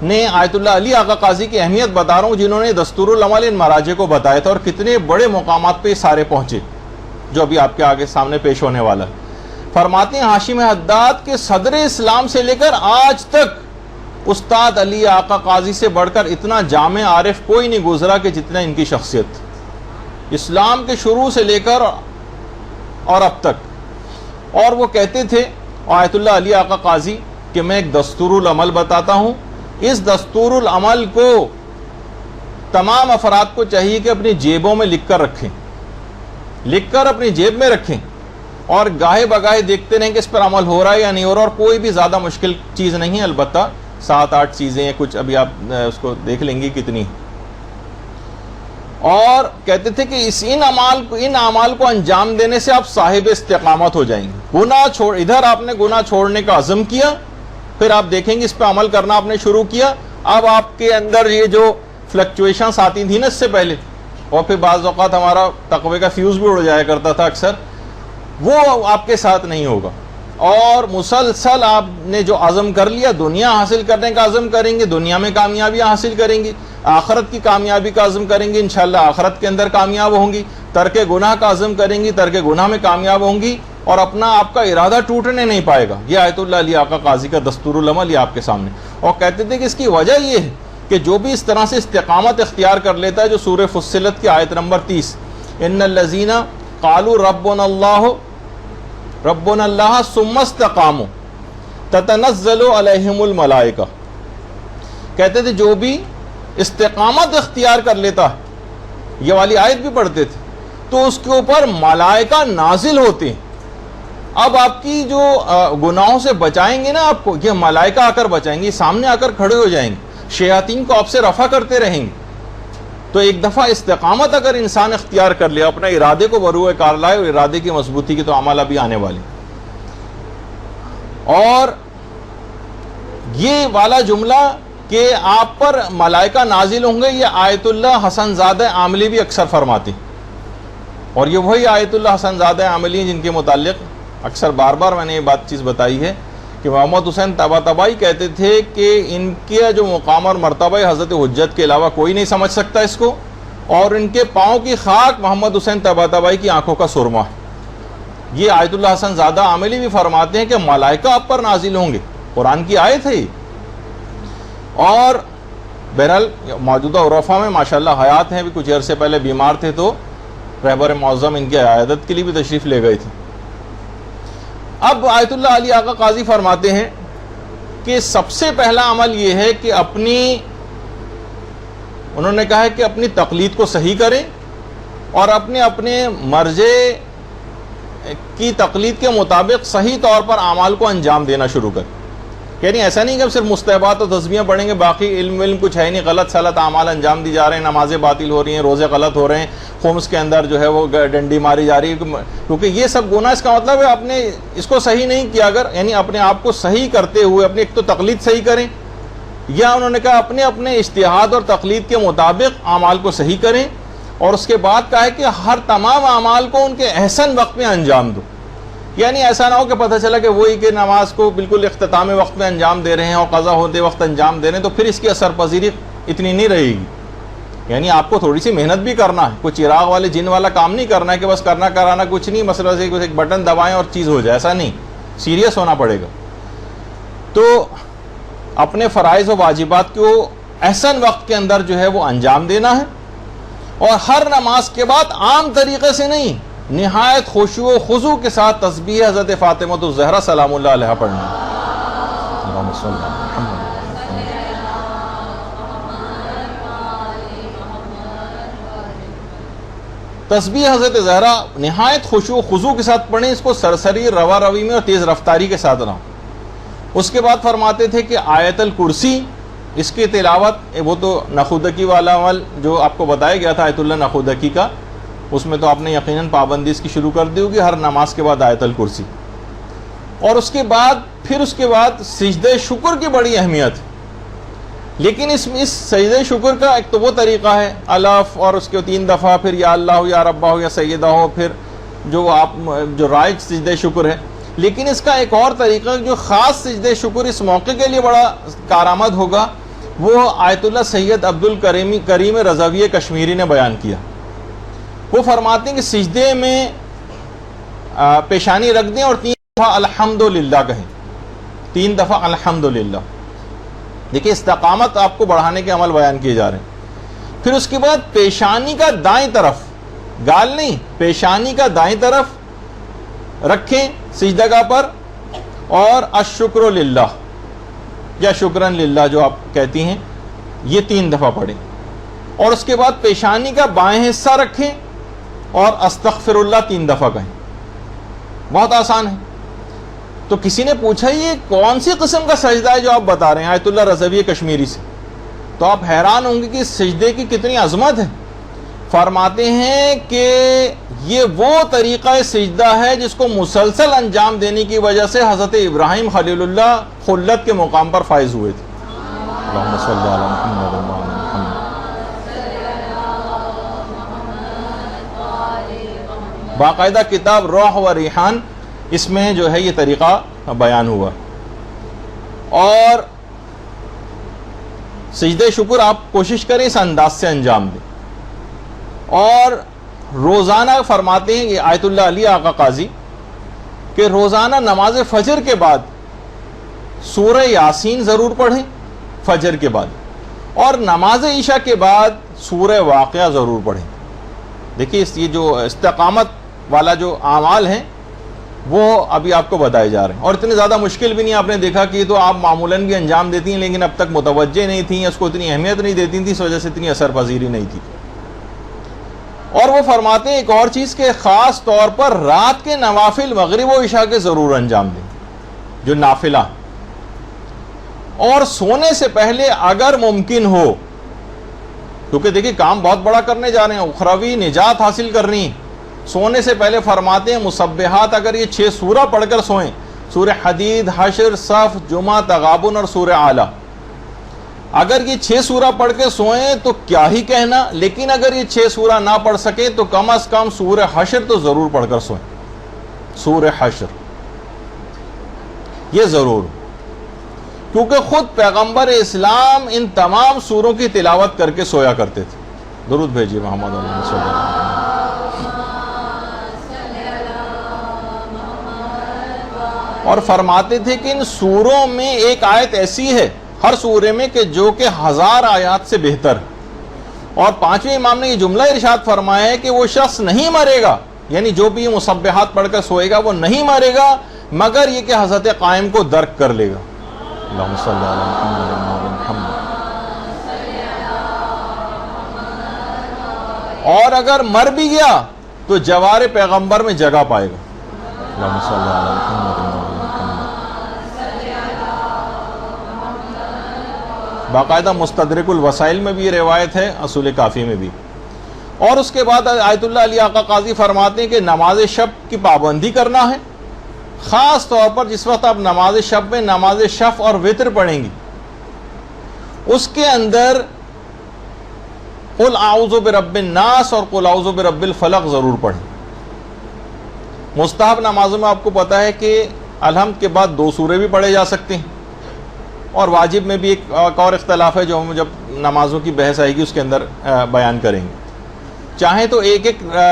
نے آیت اللہ علی آقا قاضی کی اہمیت بتا رہا ہوں، جنہوں نے دستور العمل ان مراجع کو بتایا تھا، اور کتنے بڑے مقامات پہ یہ سارے پہنچے، جو ابھی آپ کے آگے سامنے پیش ہونے والا ہے۔ فرماتے ہیں ہاشم حداد کے صدر اسلام سے لے کر آج تک استاد علی آقا قاضی سے بڑھ کر اتنا جامع عارف کوئی نہیں گزرا کہ جتنا ان کی شخصیت، اسلام کے شروع سے لے کر اور اب تک۔ اور وہ کہتے تھے آیت اللہ علی آقا قاضی کہ میں ایک دستور العمل بتاتا ہوں، اس دستور العمل کو تمام افراد کو چاہیے کہ اپنی جیبوں میں لکھ کر رکھیں، لکھ کر اپنی جیب میں رکھیں، اور گاہے بگاہے دیکھتے رہیں کہ اس پر عمل ہو رہا ہے یا نہیں ہو رہا۔ اور کوئی بھی زیادہ مشکل چیز نہیں ہے، البتہ 7-8 چیزیں ہیں، کچھ ابھی آپ اس کو دیکھ لیں گے کتنی۔ اور کہتے تھے کہ ان اعمال کو انجام دینے سے آپ صاحب استقامت ہو جائیں گے۔ ادھر آپ نے گناہ چھوڑنے کا عزم کیا، پھر آپ دیکھیں گے اس پہ عمل کرنا آپ نے شروع کیا، اب آپ کے اندر یہ جو فلکچویشنز آتی تھیں نا اس سے پہلے، اور پھر بعض اوقات ہمارا تقوی کا فیوز بھی اڑ جایا کرتا تھا اکثر، وہ آپ کے ساتھ نہیں ہوگا۔ اور مسلسل آپ نے جو عزم کر لیا، دنیا حاصل کرنے کا عزم کریں گے، دنیا میں کامیابیاں حاصل کریں گے، آخرت کی کامیابی کا عزم کریں گے، انشاءاللہ آخرت کے اندر کامیاب ہوں گی، ترک گناہ کا عزم کریں گی، ترک گناہ میں کامیاب ہوں گی، اور اپنا آپ کا ارادہ ٹوٹنے نہیں پائے گا۔ یہ آیت اللہ علی آقا قاضی کا دستور العمل یہ آپ کے سامنے۔ اور کہتے تھے کہ اس کی وجہ یہ ہے کہ جو بھی اس طرح سے استقامت اختیار کر لیتا ہے، جو سورہ فصلت کی آیت نمبر 30، ان الذین قالوا ربنا اللہ ثم استقاموا تتنزل علیہم الملائکہ، کہتے تھے جو بھی استقامت اختیار کر لیتا ہے، یہ والی آیت بھی پڑھتے تھے، تو اس کے اوپر ملائکہ نازل ہوتے ہیں۔ اب آپ کی جو گناہوں سے بچائیں گے نا آپ کو، یہ ملائکہ آ کر بچائیں گے، سامنے آ کر کھڑے ہو جائیں گے، شیاطین کو آپ سے رفع کرتے رہیں گے۔ تو ایک دفعہ استقامت اگر انسان اختیار کر لیا، اپنے ارادے کو بروئے کار لائے، اور ارادے کی مضبوطی کی تو عمل ابھی آنے والی۔ اور یہ والا جملہ کہ آپ پر ملائکہ نازل ہوں گے، یہ آیت اللہ حسن زادہ عاملی بھی اکثر فرماتے، اور یہ وہی آیت اللہ حسن زادہ عاملی جن کے متعلق اکثر بار بار میں نے یہ بات چیز بتائی ہے کہ محمد حسین طباطبائی کہتے تھے کہ ان کے جو مقام اور مرتبہ حضرت حجت کے علاوہ کوئی نہیں سمجھ سکتا اس کو، اور ان کے پاؤں کی خاک محمد حسین طباطبائی کی آنکھوں کا سرما ہے۔ یہ آیت اللہ حسن زادہ عاملی بھی فرماتے ہیں کہ ملائکہ آپ پر نازل ہوں گے، قرآن کی آیت ہے۔ اور بہرحال موجودہ عرفا میں ماشاءاللہ حیات ہیں، بھی کچھ عرصے پہلے بیمار تھے تو رہبر معظم ان کی عیادت کے لیے بھی تشریف لے گئے تھے۔ اب آیت اللہ علی آقا قاضی فرماتے ہیں کہ سب سے پہلا عمل یہ ہے کہ انہوں نے کہا ہے کہ اپنی تقلید کو صحیح کریں، اور اپنے مرجع کی تقلید کے مطابق صحیح طور پر اعمال کو انجام دینا شروع کریں۔ یعنی ایسا نہیں کہ صرف مستحبات اور تسبیحیں پڑھیں گے، باقی علم کچھ ہے نہیں، غلط سلط اعمال انجام دی جا رہے ہیں، نمازیں باطل ہو رہی ہیں، روزے غلط ہو رہے ہیں، خمس کے اندر جو ہے وہ ڈنڈی ماری جا رہی ہے، کیونکہ یہ سب گناہ۔ اس کا مطلب ہے آپ نے اس کو صحیح نہیں کیا، اگر یعنی اپنے آپ کو صحیح کرتے ہوئے اپنی ایک تو تقلید صحیح کریں، یا انہوں نے کہا اپنے اپنے اجتہاد اور تقلید کے مطابق اعمال کو صحیح کریں، اور اس کے بعد کہا ہے کہ ہر تمام اعمال کو ان کے احسن وقت میں انجام دو. یعنی ایسا نہ ہو کہ پتہ چلا کہ وہی کہ نماز کو بالکل اختتام وقت میں انجام دے رہے ہیں اور قضا ہوتے وقت انجام دے رہے ہیں، تو پھر اس کی اثر پذیری اتنی نہیں رہے گی. یعنی آپ کو تھوڑی سی محنت بھی کرنا ہے، کوئی چراغ والے جن والا کام نہیں کرنا ہے کہ بس کرنا کرانا کچھ نہیں، مسئلہ سے ایک بٹن دبائیں اور چیز ہو جائے، ایسا نہیں، سیریس ہونا پڑے گا. تو اپنے فرائض و واجبات کو احسن وقت کے اندر جو ہے وہ انجام دینا ہے، اور ہر نماز کے بعد عام طریقے سے نہیں، نہایت خشوع و خضوع کے ساتھ تسبیح حضرت فاطمہ الزہرا سلام اللہ علیہ پڑھنا ہے. اللہم صل علی محمد. تسبیح حضرت زہرا نہایت خشوع و خضوع کے ساتھ پڑھیں، اس کو سرسری روا روی میں اور تیز رفتاری کے ساتھ رہا. اس کے بعد فرماتے تھے کہ آیت الکرسی، اس کی تلاوت، وہ تو نخودکی والا عمل جو آپ کو بتایا گیا تھا آیت اللہ نخودکی کا، اس میں تو آپ نے یقیناً پابندی اس کی شروع کر دی ہوگی، ہر نماز کے بعد آیت الکرسی. اور اس کے بعد سجدہ شکر کی بڑی اہمیت ہے. لیکن اس سجدہ شکر کا ایک تو وہ طریقہ ہے الف اور اس کے 3 دفعہ، پھر یا اللہ ہو یا ربا ہو یا سیدہ ہو، پھر جو رائج سجدہ شکر ہے. لیکن اس کا ایک اور طریقہ جو خاص سجدہ شکر اس موقع کے لیے بڑا کارآمد ہوگا، وہ آیت اللہ سید عبد الکریم رضوی کشمیری نے بیان کیا. وہ فرماتے ہیں کہ سجدے میں پیشانی رکھ دیں اور 3 دفعہ الحمدللہ کہیں، 3 دفعہ الحمدللہ. دیکھیں استقامت آپ کو بڑھانے کے عمل بیان کیے جا رہے ہیں. پھر اس کے بعد پیشانی کا دائیں طرف، گال نہیں، پیشانی کا دائیں طرف رکھیں سجدگاہ پر، اور الشکر للہ یا شکرن للہ جو آپ کہتی ہیں، یہ 3 دفعہ پڑھیں. اور اس کے بعد پیشانی کا بائیں حصہ رکھیں اور استغفر اللہ 3 دفعہ کہیں. بہت آسان ہے. تو کسی نے پوچھا یہ کون سی قسم کا سجدہ ہے جو آپ بتا رہے ہیں آیت اللہ رضوی کشمیری سے؟ تو آپ حیران ہوں گے کہ اس سجدے کی کتنی عظمت ہے. فرماتے ہیں کہ یہ وہ طریقہ سجدہ ہے جس کو مسلسل انجام دینے کی وجہ سے حضرت ابراہیم خلیل اللہ خلت کے مقام پر فائز ہوئے تھے. اللہم صلی علی محمد و علی محمد. باقاعدہ کتاب روح و ریحان، اس میں جو ہے یہ طریقہ بیان ہوا. اور سجدہ شکر آپ کوشش کریں اس انداز سے انجام دیں. اور روزانہ فرماتے ہیں یہ آیت اللہ علی آقا قاضی کہ روزانہ نماز فجر کے بعد سورہ یاسین ضرور پڑھیں فجر کے بعد، اور نماز عشاء کے بعد سورہ واقعہ ضرور پڑھیں. دیکھیے یہ جو استقامت والا جو اعمال ہیں وہ ابھی آپ کو بتائے جا رہے ہیں، اور اتنے زیادہ مشکل بھی نہیں. آپ نے دیکھا کہ یہ تو آپ معمولاً بھی انجام دیتی ہیں لیکن اب تک متوجہ نہیں تھیں، اس کو اتنی اہمیت نہیں دیتی تھیں، اس وجہ سے اتنی اثر پذیری نہیں تھی. اور وہ فرماتے ہیں ایک اور چیز کہ خاص طور پر رات کے نوافل مغرب و عشاء کے ضرور انجام دیں جو نافلہ، اور سونے سے پہلے اگر ممکن ہو، کیونکہ دیکھیں کام بہت بڑا کرنے جا رہے ہیں، اخروی نجات حاصل کرنی. سونے سے پہلے فرماتے ہیں مسبحات اگر یہ 6 سورہ پڑھ کر سوئیں، سورہ حدید، حشر، صف، جمعہ، تغابن اور سورہ اعلیٰ، اگر یہ 6 سورہ پڑھ کے سوئیں تو کیا ہی کہنا. لیکن اگر یہ 6 سورہ نہ پڑھ سکیں تو کم از کم سورہ حشر تو ضرور پڑھ کر سوئیں. سورہ حشر یہ ضرور، کیونکہ خود پیغمبر اسلام ان تمام سوروں کی تلاوت کر کے سویا کرتے تھے. درود بھیجیے محمد علیہ وسلم. اور فرماتے تھے کہ ان سوروں میں ایک آیت ایسی ہے ہر سورے میں کہ جو کہ 1000 آیات سے بہتر. اور 5ویں امام نے یہ جملہ ارشاد فرمایا ہے کہ وہ شخص نہیں مرے گا، یعنی جو بھی یہ مسبحات پڑھ کر سوئے گا وہ نہیں مرے گا مگر یہ کہ حضرت قائم کو درک کر لے گا. اللہم صلی علی محمد و علی محمد. اور اگر مر بھی گیا تو جوار پیغمبر میں جگہ پائے گا. اللہم صلی علی محمد و علی محمد. باقاعدہ مستدرک الوسائل میں بھی یہ روایت ہے، اصول کافی میں بھی. اور اس کے بعد آیت اللہ علی آقا قاضی فرماتے ہیں کہ نماز شب کی پابندی کرنا ہے، خاص طور پر جس وقت آپ نماز شب میں نماز شف اور وتر پڑھیں گی. اس کے اندر قل اعوذ برب الناس اور قل اعوذ برب الفلق ضرور پڑھیں. مستحب نمازوں میں آپ کو پتہ ہے کہ الحمد کے بعد 2 سورے بھی پڑھے جا سکتے ہیں, اور واجب میں بھی ایک اور اختلاف ہے جو ہم جب نمازوں کی بحث آئے گی اس کے اندر بیان کریں گے. چاہیں تو ایک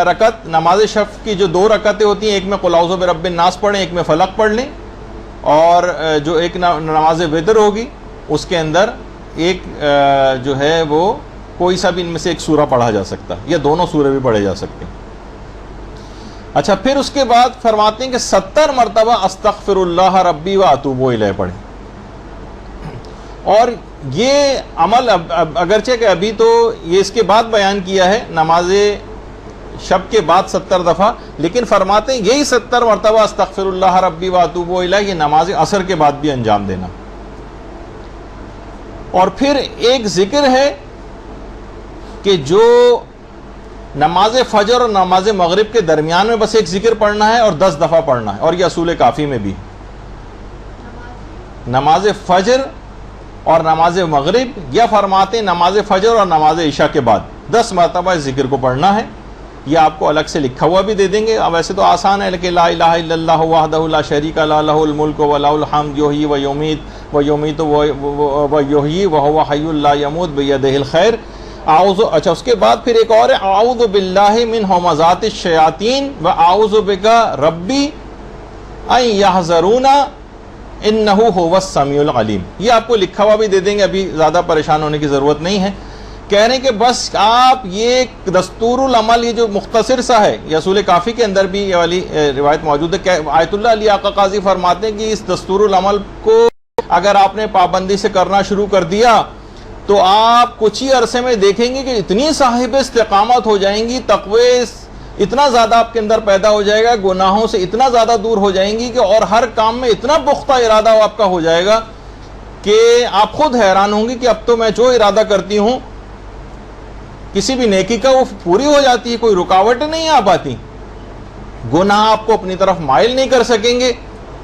رکعت نماز شفع کی جو 2 رکعتیں ہوتی ہیں, ایک میں قل اعوذ برب الناس پڑھیں, ایک میں فلق پڑھ لیں, اور جو ایک نماز وتر ہوگی اس کے اندر ایک جو ہے وہ کوئی سا بھی ان میں سے ایک سورہ پڑھا جا سکتا ہے, یا دونوں سورے بھی پڑھے جا سکتے ہیں. اچھا, پھر اس کے بعد فرماتے ہیں کہ 70 مرتبہ استغفر اللہ ربی و اتوب الیہ پڑھیں. اور یہ عمل اگرچہ کہ ابھی تو یہ اس کے بعد بیان کیا ہے نماز شب کے بعد 70 دفعہ, لیکن فرماتے ہیں یہی 70 مرتبہ استغفر اللہ ربی و اتوب الیہ یہ نماز عصر کے بعد بھی انجام دینا. اور پھر ایک ذکر ہے کہ جو نماز فجر اور نماز مغرب کے درمیان میں بس ایک ذکر پڑھنا ہے اور 10 دفعہ پڑھنا ہے, اور یہ اصول کافی میں بھی نماز فجر اور نماز مغرب, یا فرماتے نماز فجر اور نماز عشاء کے بعد 10 مرتبہ اس ذکر کو پڑھنا ہے. یہ آپ کو الگ سے لکھا ہوا بھی دے دیں گے. اب ویسے تو آسان ہے, لیکن لا الہ الا اللہ وحدہ لا شریک لہ لہ الملک و لہ الحمد یحیی و یمیت و یحیی وہو حی لا یموت بیدہ الخیر. اچھا, اس کے بعد پھر ایک اور ہے اعوذ باللہ من ہمزات الشیاطین و اعوذ بک ربی ان یحضرون انہ هو السمیع العلیم. یہ آپ کو لکھا ہوا بھی دے دیں گے, ابھی زیادہ پریشان ہونے کی ضرورت نہیں ہے. کہہ رہے ہیں کہ بس آپ یہ دستور العمل یہ جو مختصر سا ہے, یہ اصول کافی کے اندر بھی یہ والی روایت موجود ہے. آیت اللہ علی آقا قاضی فرماتے ہیں کہ اس دستور العمل کو اگر آپ نے پابندی سے کرنا شروع کر دیا تو آپ کچھ ہی عرصے میں دیکھیں گے کہ اتنی صاحب استقامت ہو جائیں گی, تقوی اتنا زیادہ آپ کے اندر پیدا ہو جائے گا, گناہوں سے اتنا زیادہ دور ہو جائیں گی کہ اور ہر کام میں اتنا پختہ ارادہ آپ کا ہو جائے گا کہ آپ خود حیران ہوں گے کہ اب تو میں جو ارادہ کرتی ہوں کسی بھی نیکی کا وہ پوری ہو جاتی ہے, کوئی رکاوٹ نہیں آ پاتی, گناہ آپ کو اپنی طرف مائل نہیں کر سکیں گے,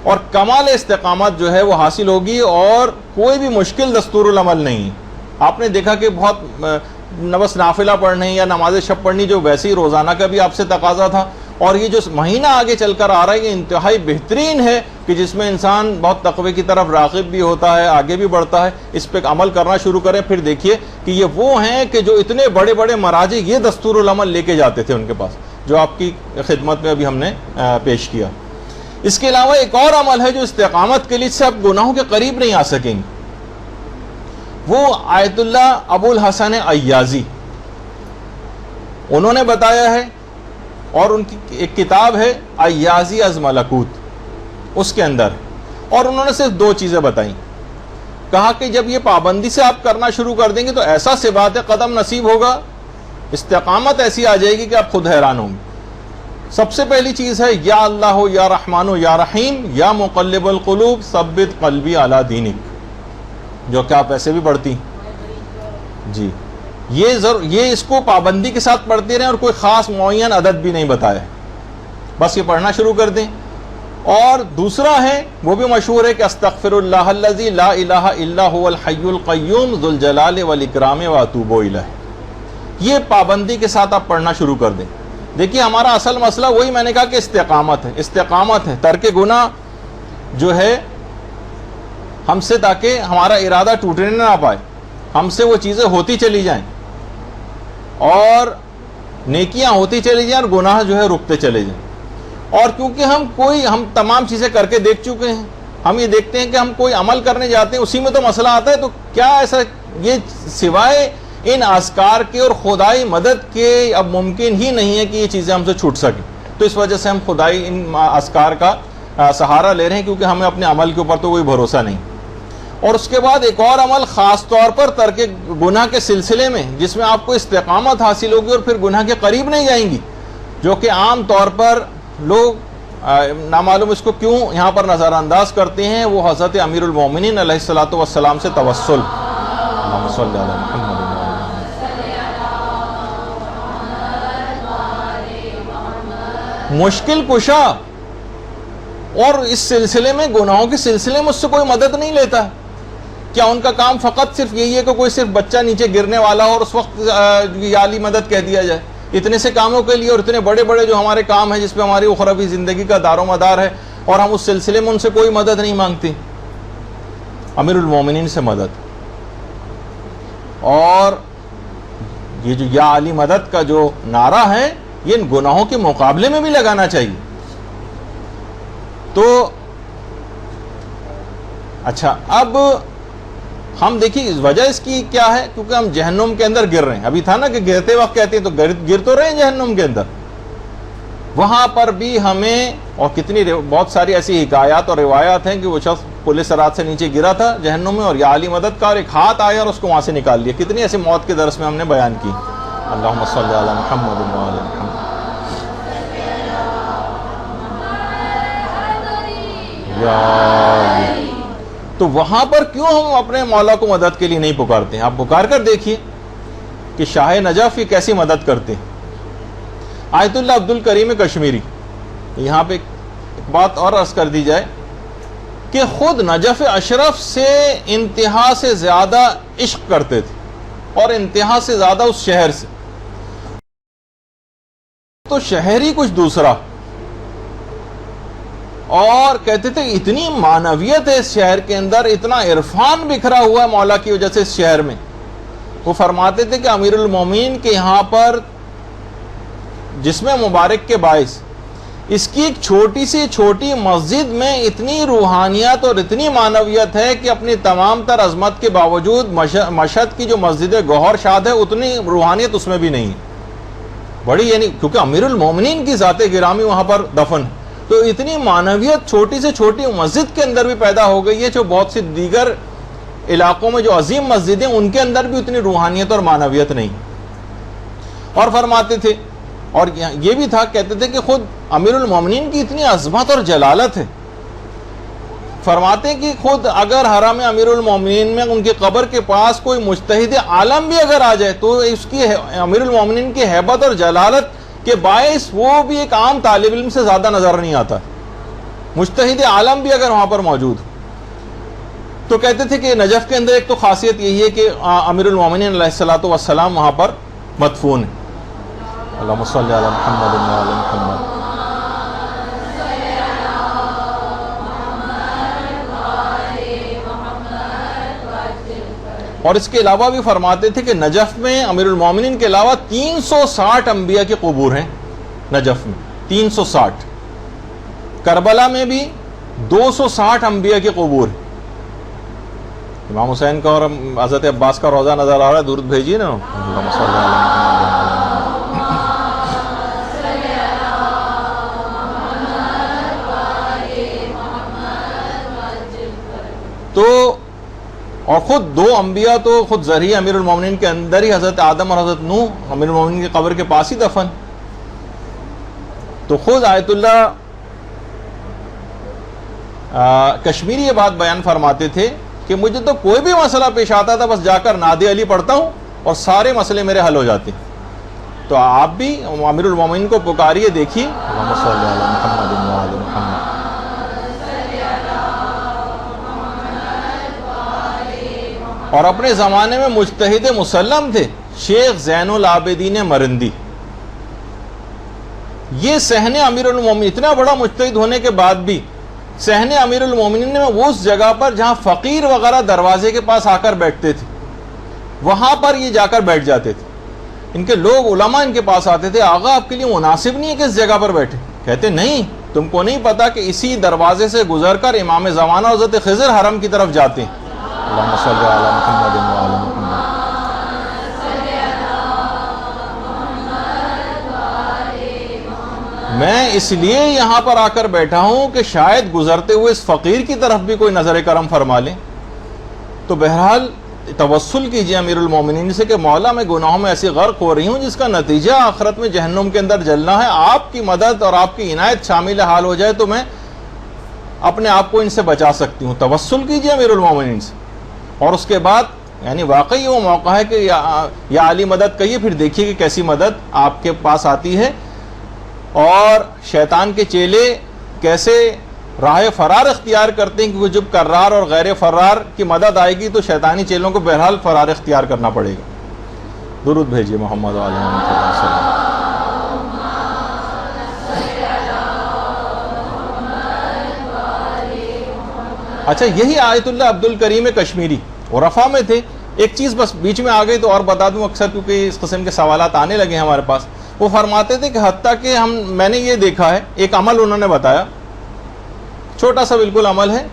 اور کمال استقامت جو ہے وہ حاصل ہوگی, اور کوئی بھی مشکل دستور العمل نہیں. آپ نے دیکھا کہ بہت بس نافلہ پڑھنے یا نماز شب پڑھنی جو ویسے ہی روزانہ کا بھی آپ سے تقاضا تھا, اور یہ جو مہینہ آگے چل کر آ رہا ہے یہ انتہائی بہترین ہے کہ جس میں انسان بہت تقوی کی طرف راغب بھی ہوتا ہے, آگے بھی بڑھتا ہے. اس پہ عمل کرنا شروع کریں, پھر دیکھیے کہ یہ وہ ہیں کہ جو اتنے بڑے بڑے مراجع یہ دستور العمل لے کے جاتے تھے ان کے پاس, جو آپ کی خدمت میں ابھی ہم نے پیش کیا. اس کے علاوہ ایک اور عمل ہے جو استقامت کے لیے سے آپ گناہوں کے قریب نہیں آ سکیں گے, وہ آیت اللہ ابو الحسن عیاضی انہوں نے بتایا ہے, اور ان کی ایک کتاب ہے عیاضی از ملکوت, اس کے اندر, اور انہوں نے صرف 2 چیزیں بتائیں. کہا کہ جب یہ پابندی سے آپ کرنا شروع کر دیں گے تو ایسا سے بات ہے قدم نصیب ہوگا, استقامت ایسی آ جائے گی کہ آپ خود حیران ہوں گے. سب سے پہلی چیز ہے یا اللہ یا رحمان یا رحیم یا مقلب القلوب ثبت قلبی علی دینک, جو کہ آپ ایسے بھی پڑھتی جی. یہ اس کو پابندی کے ساتھ پڑھتے رہیں, اور کوئی خاص معین عدد بھی نہیں بتایا, بس یہ پڑھنا شروع کر دیں. اور دوسرا ہے وہ بھی مشہور ہے کہ استغفر اللہ الذی لا الہ الا هو الحی القیوم ذو الجلال والاکرام واتوب الیہ. یہ پابندی کے ساتھ آپ پڑھنا شروع کر دیں. دیکھیے ہمارا اصل مسئلہ وہی میں نے کہا کہ استقامت ہے, ترک گناہ جو ہے ہم سے, تاکہ ہمارا ارادہ ٹوٹنے نہ پائے, ہم سے وہ چیزیں ہوتی چلی جائیں اور نیکیاں ہوتی چلی جائیں اور گناہ جو ہے رکتے چلے جائیں. اور کیونکہ ہم تمام چیزیں کر کے دیکھ چکے ہیں, ہم یہ دیکھتے ہیں کہ ہم کوئی عمل کرنے جاتے ہیں اسی میں تو مسئلہ آتا ہے, تو کیا ایسا یہ سوائے ان اذکار کے اور خدائی مدد کے اب ممکن ہی نہیں ہے کہ یہ چیزیں ہم سے چھوٹ سکیں. تو اس وجہ سے ہم خدائی ان اذکار کا سہارا لے رہے ہیں, کیونکہ ہمیں اپنے عمل کے اوپر تو کوئی بھروسہ نہیں. اور اس کے بعد ایک اور عمل خاص طور پر ترک گناہ کے سلسلے میں, جس میں آپ کو استقامت حاصل ہوگی اور پھر گناہ کے قریب نہیں جائیں گی, جو کہ عام طور پر لوگ نامعلوم اس کو کیوں یہاں پر نظر انداز کرتے ہیں, وہ حضرت امیر المومنین علیہ الصلوۃ والسلام سے توسل. اللہم صلی علی محمد. مشکل کشا, اور اس سلسلے میں گناہوں کے سلسلے میں اس سے کوئی مدد نہیں لیتا. کیا ان کا کام فقط صرف یہی ہے کہ کوئی صرف بچہ نیچے گرنے والا ہو اور اس وقت یا علی مدد کہہ دیا جائے؟ اتنے سے کاموں کے لیے اور اتنے بڑے بڑے جو ہمارے کام ہیں جس پہ ہماری اخروی زندگی کا دار و مدار ہے، اور ہم اس سلسلے میں ان سے کوئی مدد نہیں مانگتے۔ امیر المومنین سے مدد، اور یہ جو یا علی مدد کا جو نعرہ ہے یہ ان گناہوں کے مقابلے میں بھی لگانا چاہیے۔ تو اچھا، اب ہم دیکھیں وجہ اس کی کیا ہے، کیونکہ ہم جہنم کے اندر گر رہے ہیں۔ ابھی تھا نا کہ گرتے وقت کہتے ہیں تو گر تو رہے ہیں جہنم کے اندر، وہاں پر بھی ہمیں، اور کتنی بہت ساری ایسی حکایات اور روایات ہیں کہ وہ شخص پل صراط سے نیچے گرا تھا جہنم میں، اور یا علی مدد کا اور ایک ہاتھ آیا اور اس کو وہاں سے نکال لیا۔ کتنی ایسی موت کے درس میں ہم نے بیان کی۔ اللہم صلی علی محمد و علی محمد۔ تو وہاں پر کیوں ہم اپنے مولا کو مدد کے لیے نہیں پکارتے ہیں؟ آپ پکار کر دیکھیے کہ شاہ نجف یہ کیسی مدد کرتے ہیں۔ آیت اللہ عبد الکریم کشمیری، یہاں پہ ایک بات اور عرض کر دی جائے کہ خود نجف اشرف سے انتہا سے زیادہ عشق کرتے تھے، اور انتہا سے زیادہ اس شہر سے، تو شہر ہی کچھ دوسرا، اور کہتے تھے اتنی معنویت ہے اس شہر کے اندر، اتنا عرفان بکھرا ہوا ہے مولا کی وجہ سے اس شہر میں۔ وہ فرماتے تھے کہ امیر المومنین کے یہاں پر جسم مبارک کے باعث اس کی ایک چھوٹی سی چھوٹی مسجد میں اتنی روحانیت اور اتنی معنویت ہے کہ اپنی تمام تر عظمت کے باوجود مشہد کی جو مسجد گوہر شاد ہے اتنی روحانیت اس میں بھی نہیں ہے بڑی، یعنی کیونکہ امیر المومنین کی ذات گرامی وہاں پر دفن، تو اتنی معنویت چھوٹی سے چھوٹی مسجد کے اندر بھی پیدا ہو گئی ہے، جو بہت سی دیگر علاقوں میں جو عظیم مسجدیں ان کے اندر بھی اتنی روحانیت اور معنویت نہیں۔ اور فرماتے تھے، اور یہ بھی تھا، کہتے تھے کہ خود امیر المومنین کی اتنی عظمت اور جلالت ہے، فرماتے ہیں کہ خود اگر حرم امیر المومنین میں ان کی قبر کے پاس کوئی مجتہد عالم بھی اگر آ جائے تو اس کی امیر المومنین کی ہیبت اور جلالت کے باعث وہ بھی ایک عام طالب علم سے زیادہ نظر نہیں آتا، مجتہد عالم بھی اگر وہاں پر موجود۔ تو کہتے تھے کہ نجف کے اندر ایک تو خاصیت یہی ہے کہ امیر المومنین علیہ الصلوۃ والسلام وہاں پر مدفون ہیں۔ اللہم صلی علی محمد و علی محمد۔ اور اس کے علاوہ بھی فرماتے تھے کہ نجف میں امیر المومنین کے علاوہ 360 انبیاء کے قبور ہیں، نجف میں 360، کربلا میں بھی 260 انبیاء کے قبور ہیں۔ امام حسین کا اور حضرت عباس کا روضہ نظر آ رہا ہے، درود بھیجیے نا۔ اللہم صلی علی محمد۔ تو اور خود دو انبیاء تو خود ذریعہ امیر المومنین کے اندر ہی، حضرت آدم اور حضرت نوح امیر المومنین کی قبر کے پاس ہی دفن۔ تو خود آیت اللہ کشمیری یہ بات بیان فرماتے تھے کہ مجھے تو کوئی بھی مسئلہ پیش آتا تھا، بس جا کر نادی علی پڑھتا ہوں اور سارے مسئلے میرے حل ہو جاتے ہیں۔ تو آپ بھی امیر المومنین کو پکاریے، دیکھیے۔ اللہم صلی علی محمد و علی محمد۔ اور اپنے زمانے میں مجتہد مسلم تھے شیخ زین العابدین مرندی، یہ صحن امیر المومنین، اتنا بڑا مجتہد ہونے کے بعد بھی صحن امیر المومنین میں وہ اس جگہ پر جہاں فقیر وغیرہ دروازے کے پاس آ کر بیٹھتے تھے وہاں پر یہ جا کر بیٹھ جاتے تھے۔ ان کے لوگ علماء ان کے پاس آتے تھے، آغا آپ کے لیے مناسب نہیں ہے کہ اس جگہ پر بیٹھے؟ کہتے نہیں، تم کو نہیں پتا کہ اسی دروازے سے گزر کر امام زمانہ حضرت خضر حرم کی طرف جاتے ہیں۔ اللہم صلی علی محمد و علی محمد۔ میں اس لیے یہاں پر آ کر بیٹھا ہوں کہ شاید گزرتے ہوئے اس فقیر کی طرف بھی کوئی نظر کرم فرما لیں۔ تو بہرحال توسل کیجئے امیر المومنین سے کہ مولا میں گناہوں میں ایسی غرق ہو رہی ہوں جس کا نتیجہ آخرت میں جہنم کے اندر جلنا ہے، آپ کی مدد اور آپ کی عنایت شامل حال ہو جائے تو میں اپنے آپ کو ان سے بچا سکتی ہوں۔ توسل کیجئے امیر المومنین سے، اور اس کے بعد یعنی واقعی وہ موقع ہے کہ یا علی مدد کہیے، پھر دیکھیے کہ کیسی مدد آپ کے پاس آتی ہے، اور شیطان کے چیلے کیسے راہ فرار اختیار کرتے ہیں، کیونکہ جب کرار اور غیر فرار کی مدد آئے گی تو شیطانی چیلوں کو بہرحال فرار اختیار کرنا پڑے گا۔ درود بھیجیے محمد علیہ وسلم۔ اچھا، یہی آیت اللہ عبد الکریم کشمیری عرفا میں تھے۔ ایک چیز بس بیچ میں آ گئی تو اور بتا دوں، اکثر کیونکہ اس قسم کے سوالات آنے لگے ہیں ہمارے پاس۔ وہ فرماتے تھے کہ حتیٰ کہ میں نے یہ دیکھا ہے، ایک عمل انہوں نے بتایا، چھوٹا سا بالکل عمل ہے،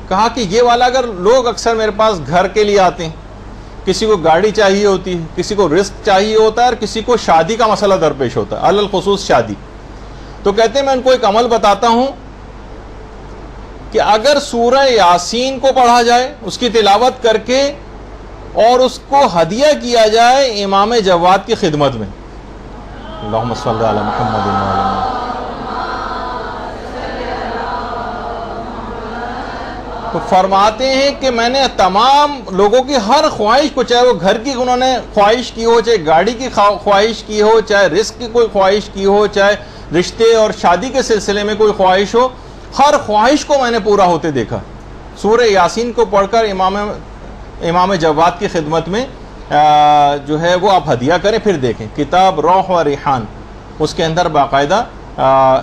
کہا کہ یہ والا اگر لوگ اکثر میرے پاس گھر کے لیے آتے ہیں، کسی کو گاڑی چاہیے ہوتی ہے، کسی کو رزق چاہیے ہوتا ہے، اور کسی کو شادی کا مسئلہ درپیش ہوتا ہے، الخصوص شادی، تو کہتے ہیں میں ان کو ایک عمل بتاتا ہوں کہ اگر سورہ یاسین کو پڑھا جائے اس کی تلاوت کر کے اور اس کو ہدیہ کیا جائے امام جواد کی خدمت میں، اللہم صلی علی محمد وعلی محمد، تو فرماتے ہیں کہ میں نے تمام لوگوں کی ہر خواہش کو، چاہے وہ گھر کی انہوں نے خواہش کی ہو، چاہے گاڑی کی خواہش کی ہو، چاہے رزق کی کوئی خواہش کی ہو، چاہے رشتے اور شادی کے سلسلے میں کوئی خواہش ہو، ہر خواہش کو میں نے پورا ہوتے دیکھا۔ سورہ یاسین کو پڑھ کر امام جواد کی خدمت میں جو ہے وہ آپ ہدیہ کریں، پھر دیکھیں کتاب روح و ریحان، اس کے اندر باقاعدہ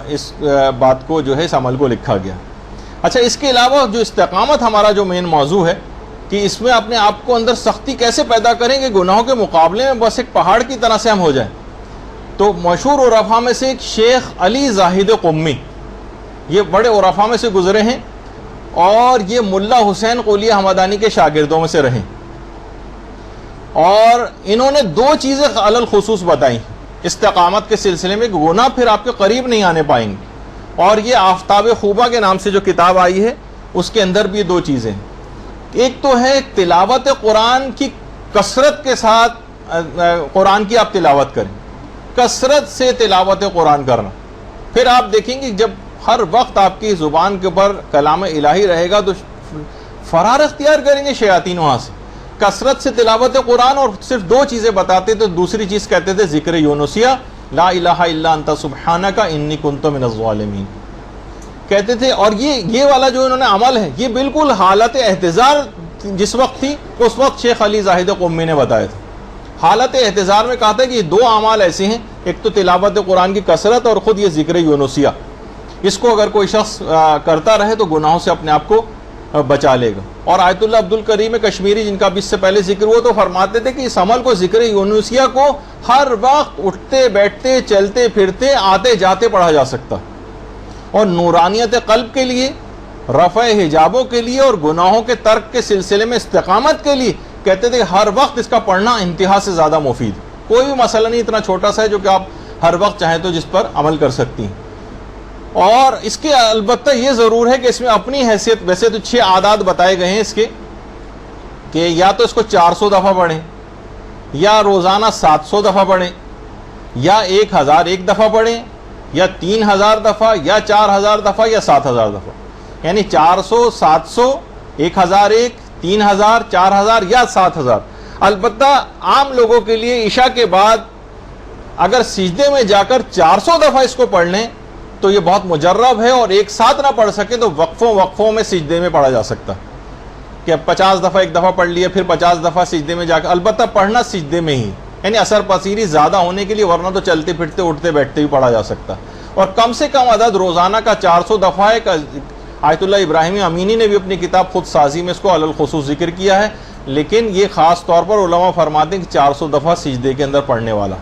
اس بات کو جو ہے اس عمل کو لکھا گیا۔ اچھا، اس کے علاوہ جو استقامت ہمارا جو مین موضوع ہے کہ اس میں اپنے آپ کو اندر سختی کیسے پیدا کریں کہ گناہوں کے مقابلے میں بس ایک پہاڑ کی طرح سے ہم ہو جائیں، تو مشہور عرفا میں سے ایک شیخ علی زاہد قمی، یہ بڑے عرفا میں سے گزرے ہیں اور یہ ملا حسین قلیہ حمدانی کے شاگردوں میں سے رہیں، اور انہوں نے دو چیزیں علی الخصوص بتائیں استقامت کے سلسلے میں کہ گناہ پھر آپ کے قریب نہیں آنے پائیں گے، اور یہ آفتاب خوبہ کے نام سے جو کتاب آئی ہے اس کے اندر بھی دو چیزیں ہیں۔ ایک تو ہے تلاوت قرآن کی کثرت کے ساتھ، قرآن کی آپ تلاوت کریں، کثرت سے تلاوت قرآن کرنا، پھر آپ دیکھیں گے جب ہر وقت آپ کی زبان کے اوپر کلام الہی رہے گا تو فرار اختیار کریں گے شیاطین وہاں سے۔ کثرت سے تلاوت قرآن، اور صرف دو چیزیں بتاتے تو دوسری چیز کہتے تھے ذکر یونسیہ، لا الہ الا انت سبحانک انی کنت من الظالمین کہتے تھے۔ اور یہ والا جو انہوں نے عمل ہے یہ بالکل حالت احتضار جس وقت تھی اس وقت شیخ علی زاہد قمی نے بتایا تھا۔ حالت احتضار میں کہا تھا کہ یہ دو اعمال ایسے ہیں، ایک تو تلاوت قرآن کی کثرت اور خود یہ ذکر یونسیہ، اس کو اگر کوئی شخص کرتا رہے تو گناہوں سے اپنے آپ کو بچا لے گا۔ اور آیت اللہ عبد الکریم کشمیری جن کا بھی اس سے پہلے ذکر ہوا تو فرماتے تھے کہ اس عمل کو، ذکر یونسیہ کو، ہر وقت اٹھتے بیٹھتے چلتے پھرتے آتے جاتے پڑھا جا سکتا، اور نورانیت قلب کے لیے، رفع حجابوں کے لیے اور گناہوں کے ترک کے سلسلے میں استقامت کے لیے کہتے تھے ہر وقت اس کا پڑھنا انتہا سے زیادہ مفید۔ کوئی بھی مسئلہ نہیں اتنا چھوٹا سا ہے جو کہ آپ ہر وقت چاہیں تو جس پر عمل کر سکتی ہیں۔ اور اس کے البتہ یہ ضرور ہے کہ اس میں اپنی حیثیت، ویسے تو 6 عادات بتائے گئے ہیں اس کے، کہ یا تو اس کو 400 دفعہ پڑھیں، یا روزانہ 700 دفعہ پڑھیں، یا 1001 دفعہ پڑھیں، یا 3000 دفعہ، یا 4000 دفعہ، یا 7000 دفعہ، یعنی 400 700 1001 3000 4000 یا 7000۔ البتہ عام لوگوں کے لیے عشاء کے بعد اگر سجدے میں جا کر 400 دفعہ اس کو پڑھ لیں تو یہ بہت مجرب ہے، اور ایک ساتھ نہ پڑھ سکے تو وقفوں میں سجدے میں پڑھا جا سکتا کہ اب 50 دفعہ ایک دفعہ پڑھ لیا، پھر 50 دفعہ سجدے میں جا کر، البتہ پڑھنا سجدے میں ہی، یعنی اثر پذیری زیادہ ہونے کے لیے، ورنہ تو چلتے پھرتے اٹھتے بیٹھتے بھی پڑھا جا سکتا۔ اور کم سے کم عدد روزانہ کا 400 دفعہ ہے۔ آیت اللہ ابراہیم امینی نے بھی اپنی کتاب خود سازی میں اس کو علی الخصوص ذکر کیا ہے، لیکن یہ خاص طور پر علماء فرماتے ہیں کہ 400 دفعہ سجدے کے اندر پڑھنے والا،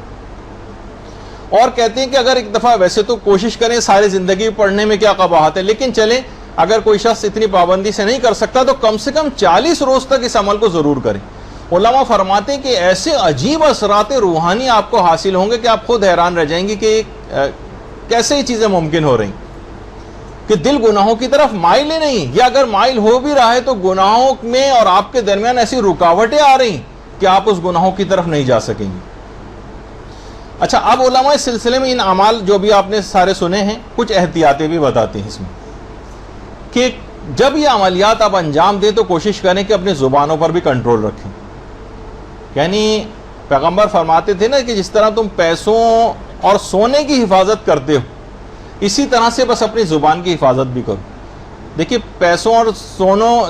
اور کہتے ہیں کہ اگر ایک دفعہ، ویسے تو کوشش کریں ساری زندگی پڑھنے میں کیا قباحت ہے، لیکن چلیں اگر کوئی شخص اتنی پابندی سے نہیں کر سکتا تو کم سے کم 40 روز تک اس عمل کو ضرور کریں۔ علماء فرماتے ہیں کہ ایسے عجیب اثرات روحانی آپ کو حاصل ہوں گے کہ آپ خود حیران رہ جائیں گے کہ کیسے یہ چیزیں ممکن ہو رہی، کہ دل گناہوں کی طرف مائل ہی نہیں، یا اگر مائل ہو بھی رہا ہے تو گناہوں میں اور آپ کے درمیان ایسی رکاوٹیں آ رہی کہ آپ اس گناہوں کی طرف نہیں جا سکیں گے۔ اچھا، اب علماء اس سلسلے میں ان اعمال جو بھی آپ نے سارے سنے ہیں کچھ احتیاطیں بھی بتاتے ہیں اس میں، کہ جب یہ عملیات آپ انجام دیں تو کوشش کریں کہ اپنے زبانوں پر بھی کنٹرول رکھیں۔ یعنی پیغمبر فرماتے تھے نا کہ جس طرح تم پیسوں اور سونے کی حفاظت کرتے ہو اسی طرح سے بس اپنی زبان کی حفاظت بھی کرو۔ دیکھیے پیسوں اور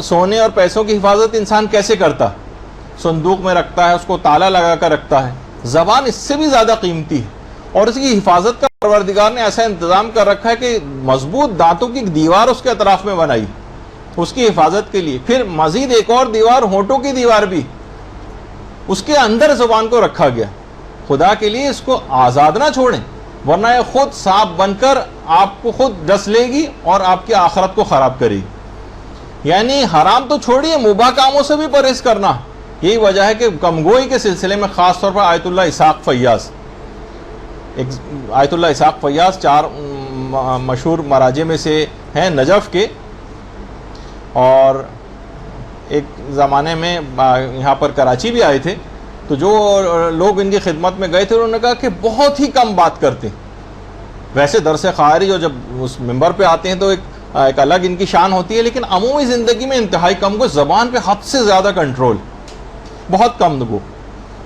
سونے اور پیسوں کی حفاظت انسان کیسے کرتا ہے؟ صندوق میں رکھتا ہے، اس کو تالا لگا کر رکھتا ہے۔ زبان اس سے بھی زیادہ قیمتی ہے، اور اس کی حفاظت کا پروردگار نے ایسا انتظام کر رکھا ہے کہ مضبوط دانتوں کی ایک دیوار اس کے اطراف میں بنائی اس کی حفاظت کے لیے، پھر مزید ایک اور دیوار، ہونٹوں کی دیوار بھی، اس کے اندر زبان کو رکھا گیا۔ خدا کے لیے اس کو آزاد نہ چھوڑیں، ورنہ یہ خود سانپ بن کر آپ کو خود ڈس لے گی اور آپ کی آخرت کو خراب کرے گی۔ یعنی حرام تو چھوڑیے، مباح کاموں سے بھی پرہیز کرنا۔ یہی وجہ ہے کہ کمگوئی کے سلسلے میں خاص طور پر آیت اللہ اسحاق فیاض، آیت اللہ اسحاق فیاض 4 مشہور مراجع میں سے ہیں نجف کے، اور ایک زمانے میں یہاں پر کراچی بھی آئے تھے، تو جو لوگ ان کی خدمت میں گئے تھے انہوں نے کہا کہ بہت ہی کم بات کرتے ہیں۔ ویسے درس خارج اور جب اس ممبر پہ آتے ہیں تو ایک الگ ان کی شان ہوتی ہے، لیکن عمومی زندگی میں انتہائی کم گو، زبان پہ حد سے زیادہ کنٹرول، بہت کم گو۔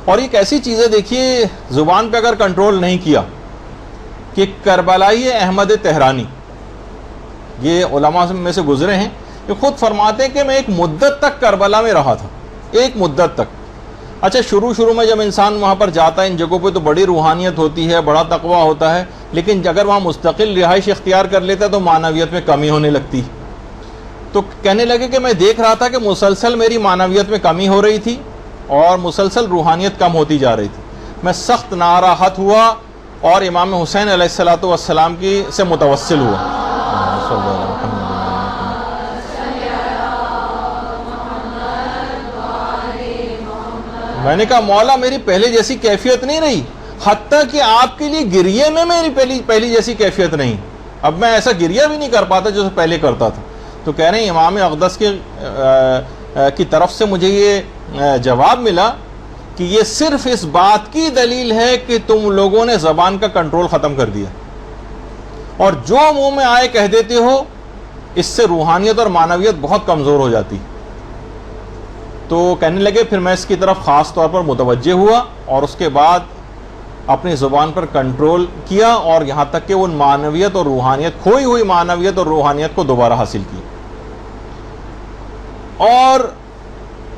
اور ایک ایسی چیز ہے، دیکھیے زبان پہ اگر کنٹرول نہیں کیا، کہ کربلائی احمد تہرانی، یہ علماء میں سے گزرے ہیں، کہ خود فرماتے ہیں کہ میں ایک مدت تک کربلا میں رہا تھا، ایک مدت تک۔ اچھا شروع میں جب انسان وہاں پر جاتا ہے ان جگہوں پہ تو بڑی روحانیت ہوتی ہے، بڑا تقویٰ ہوتا ہے، لیکن اگر وہاں مستقل رہائش اختیار کر لیتا ہے تو معنویت میں کمی ہونے لگتی۔ تو کہنے لگے کہ میں دیکھ رہا تھا کہ مسلسل میری معنویت میں کمی ہو رہی تھی اور مسلسل روحانیت کم ہوتی جا رہی تھی۔ میں سخت ناراحت ہوا اور امام حسین علیہ السلام کی سے متوسل ہوا۔ میں نے کہا مولا میری پہلے جیسی کیفیت نہیں رہی، حتیٰ کہ آپ کے لیے گریے میں میری پہلی جیسی کیفیت نہیں، اب میں ایسا گریہ بھی نہیں کر پاتا جو پہلے کرتا تھا۔ تو کہہ رہے ہیں امام اقدس کی طرف سے مجھے یہ جواب ملا کہ یہ صرف اس بات کی دلیل ہے کہ تم لوگوں نے زبان کا کنٹرول ختم کر دیا، اور جو منہ میں آئے کہہ دیتے ہو، اس سے روحانیت اور معنویت بہت کمزور ہو جاتی۔ تو کہنے لگے پھر میں اس کی طرف خاص طور پر متوجہ ہوا اور اس کے بعد اپنی زبان پر کنٹرول کیا، اور یہاں تک کہ وہ معنویت اور روحانیت، کھوئی ہوئی معنویت اور روحانیت کو دوبارہ حاصل کی۔ اور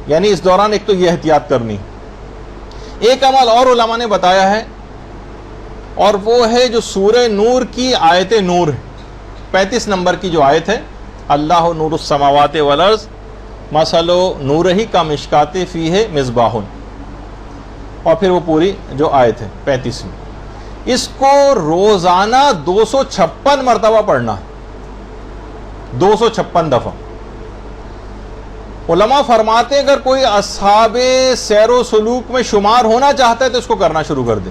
یعنی اس دوران ایک تو یہ احتیاط کرنی، ایک عمل اور علماء نے بتایا ہے، اور وہ ہے جو سورہ نور کی آیت نور 35 نمبر کی جو آیت ہے، اللہ نور السماوات والارض مثل نورہ کمشکات فیہ مصباح، اور پھر وہ پوری جو آیت ہے 35 میں، اس کو روزانہ 256 مرتبہ پڑھنا، 256 دفعہ۔ علماء فرماتے ہیں اگر کوئی اصحاب سیر و سلوک میں شمار ہونا چاہتا ہے تو اس کو کرنا شروع کر دے،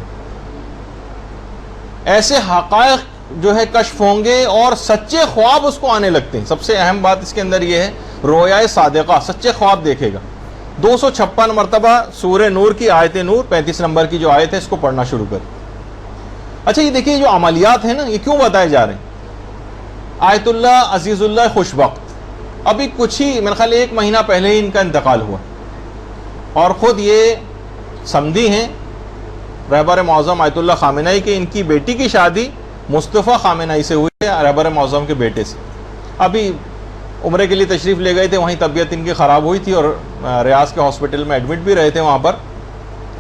ایسے حقائق جو ہے کشف ہوں گے اور سچے خواب اس کو آنے لگتے ہیں۔ سب سے اہم بات اس کے اندر یہ ہے رویا صادقہ، سچے خواب دیکھے گا۔ 256 مرتبہ سورہ نور کی آیت نور 35 نمبر کی جو آیت ہے اس کو پڑھنا شروع کر۔ اچھا یہ دیکھیے جو عملیات ہیں نا، یہ کیوں بتائے جا رہے ہیں؟ آیت اللہ عزیز اللہ خوش بخت ابھی کچھ ہی میرے خیال 1 مہینہ پہلے ہی ان کا انتقال ہوا، اور خود یہ سمدھی ہیں رہبر معظم آیت اللہ خامنہئی کے، ان کی بیٹی کی شادی مصطفیٰ خامنہئی سے ہوئی ہے، رہبر معظم کے بیٹے سے۔ ابھی عمرے کے لیے تشریف لے گئے تھے، وہیں طبیعت ان کی خراب ہوئی تھی اور ریاض کے ہاسپٹل میں ایڈمٹ بھی رہے تھے وہاں پر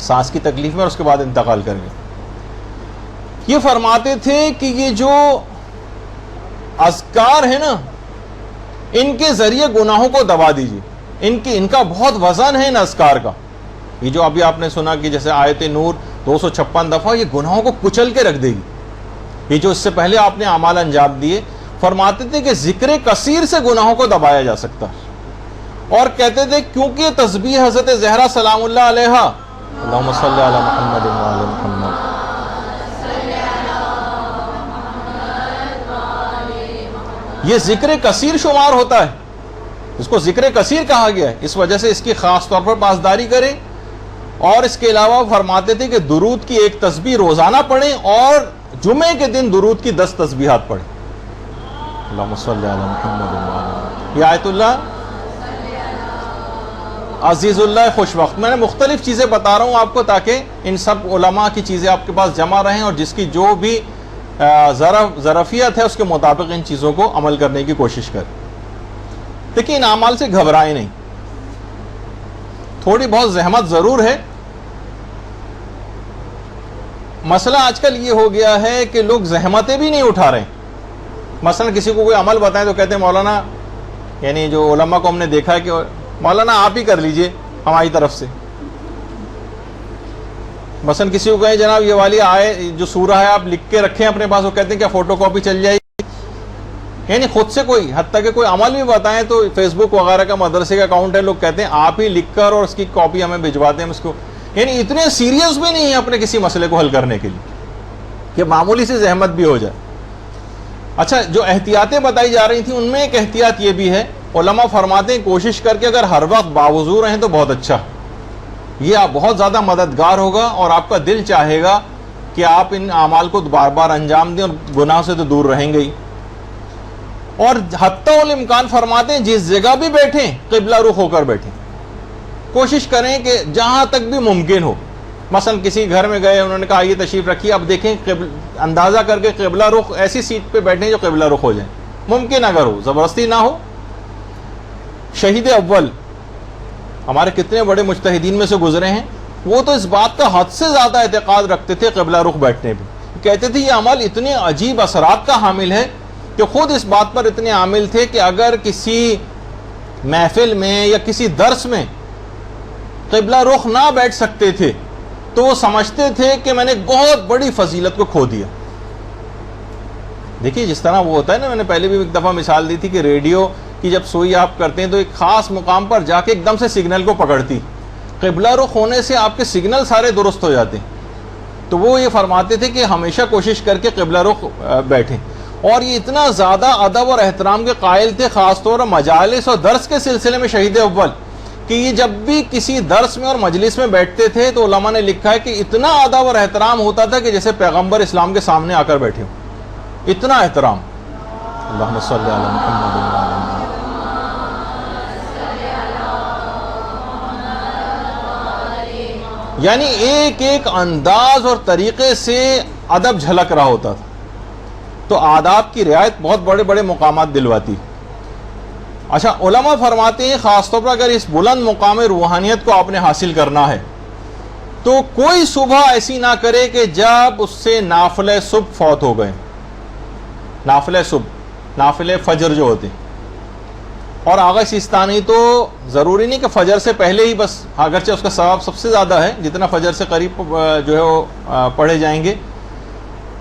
سانس کی تکلیف میں، اور اس کے بعد انتقال کر گئے۔ یہ فرماتے تھے کہ یہ جو اذکار ہے نا، ان کے ذریعے گناہوں کو دبا دیجیے، ان کا بہت وزن ہے ان اذکار کا۔ یہ جو ابھی آپ نے سنا کہ جیسے آیت نور 256 دفعہ، یہ گناہوں کو کچل کے رکھ دے گی۔ یہ جو اس سے پہلے آپ نے اعمال انجام دیے، فرماتے تھے کہ ذکر کثیر سے گناہوں کو دبایا جا سکتا ہے، اور کہتے تھے کیونکہ تسبیح حضرت زہرا سلام اللہ علیہا، اللہم صلی علی محمد وعلی محمد، یہ ذکر کثیر شمار ہوتا ہے، اس کو ذکر کثیر کہا گیا ہے، اس وجہ سے اس کی خاص طور پر پاسداری کریں۔ اور اس کے علاوہ فرماتے تھے کہ درود کی 1 تسبیح روزانہ پڑھیں، اور جمعے کے دن درود کی 10 تسبیحات پڑھیں۔ اللہم صلی علی محمد وعلی محمد، یہ آیت اللہ عزیز اللہ خوش وقت۔ میں نے مختلف چیزیں بتا رہا ہوں آپ کو تاکہ ان سب علماء کی چیزیں آپ کے پاس جمع رہیں، اور جس کی جو بھی ظرفیت ہے اس کے مطابق ان چیزوں کو عمل کرنے کی کوشش کریں۔ دیکھیں ان اعمال سے گھبرائیں نہیں، تھوڑی بہت زحمت ضرور ہے. مسئلہ آج کل یہ ہو گیا ہے کہ لوگ زحمتیں بھی نہیں اٹھا رہے ہیں. مثلا کسی کو کوئی عمل بتائیں تو کہتے ہیں مولانا، یعنی جو علماء کو ہم نے دیکھا ہے کہ مولانا آپ ہی کر لیجئے ہماری طرف سے. مثلا کسی کو کہیں جناب یہ والی آئے جو سورہ ہے آپ لکھ کے رکھیں اپنے پاس، وہ کہتے ہیں کیا فوٹو کاپی چل جائے گی؟ یعنی خود سے کوئی، حتیٰ کہ کوئی عمل بھی بتائیں تو فیس بک وغیرہ کا مدرسے کا اکاؤنٹ ہے، لوگ کہتے ہیں آپ ہی لکھ کر اور اس کی کاپی ہمیں بھجواتے ہیں اس کو. یعنی اتنے سیریس بھی نہیں ہیں اپنے کسی مسئلے کو حل کرنے کے لیے کہ معمولی سی زحمت بھی ہو جائے. اچھا، جو احتیاطیں بتائی جا رہی تھیں ان میں ایک احتیاط یہ بھی ہے، علماء فرماتے ہیں کوشش کر کے اگر ہر وقت باوضو رہیں تو بہت اچھا، یہ آپ بہت زیادہ مددگار ہوگا اور آپ کا دل چاہے گا کہ آپ ان اعمال کو بار بار انجام دیں اور گناہ سے تو دور رہیں گے ہی. اور حتی الامکان فرماتے ہیں جس جگہ بھی بیٹھیں قبلہ رخ ہو کر بیٹھیں، کوشش کریں کہ جہاں تک بھی ممکن ہو. مثلا کسی گھر میں گئے، انہوں نے کہا یہ تشریف رکھیے، اب دیکھیں اندازہ کر کے قبلہ رخ ایسی سیٹ پہ بیٹھیں جو قبلہ رخ ہو جائیں، ممکن اگر ہو، زبردستی نہ ہو. شہید اول ہمارے کتنے بڑے مجتہدین میں سے گزرے ہیں، وہ تو اس بات کا حد سے زیادہ اعتقاد رکھتے تھے قبلہ رخ بیٹھنے پہ. کہتے تھے یہ عمل اتنے عجیب اثرات کا حامل ہے کہ خود اس بات پر اتنے عامل تھے کہ اگر کسی محفل میں یا کسی درس میں قبلہ رخ نہ بیٹھ سکتے تھے تو وہ سمجھتے تھے کہ میں نے بہت بڑی فضیلت کو کھو دیا. دیکھیے جس طرح وہ ہوتا ہے نا، میں نے پہلے بھی ایک دفعہ مثال دی تھی کہ ریڈیو کی جب سوئی آپ کرتے ہیں تو ایک خاص مقام پر جا کے ایک دم سے سگنل کو پکڑتی، قبلہ رخ ہونے سے آپ کے سگنل سارے درست ہو جاتے ہیں. تو وہ یہ فرماتے تھے کہ ہمیشہ کوشش کر کے قبلہ رخ بیٹھیں. اور یہ اتنا زیادہ ادب اور احترام کے قائل تھے، خاص طور پر مجالس اور درس کے سلسلے میں شہید اول، کہ یہ جب بھی کسی درس میں اور مجلس میں بیٹھتے تھے تو علماء نے لکھا ہے کہ اتنا ادب اور احترام ہوتا تھا کہ جیسے پیغمبر اسلام کے سامنے آ کر بیٹھے ہوں. اتنا احترام. اللہم صلی علی محمد وعلی محمد. یعنی ایک ایک انداز اور طریقے سے ادب جھلک رہا ہوتا تھا. تو آداب کی رعایت بہت بڑے بڑے مقامات دلواتی. اچھا، علماء فرماتے ہیں خاص طور پر اگر اس بلند مقام روحانیت کو آپ نے حاصل کرنا ہے تو کوئی صبح ایسی نہ کرے کہ جب اس سے نافلہ صبح فوت ہو گئے. نافلہ صبح، نافلہ فجر جو ہوتے، اور آغا سیستانی تو ضروری نہیں کہ فجر سے پہلے ہی بس، اگرچہ اس کا ثواب سب سے زیادہ ہے جتنا فجر سے قریب جو ہے وہ پڑھے جائیں گے،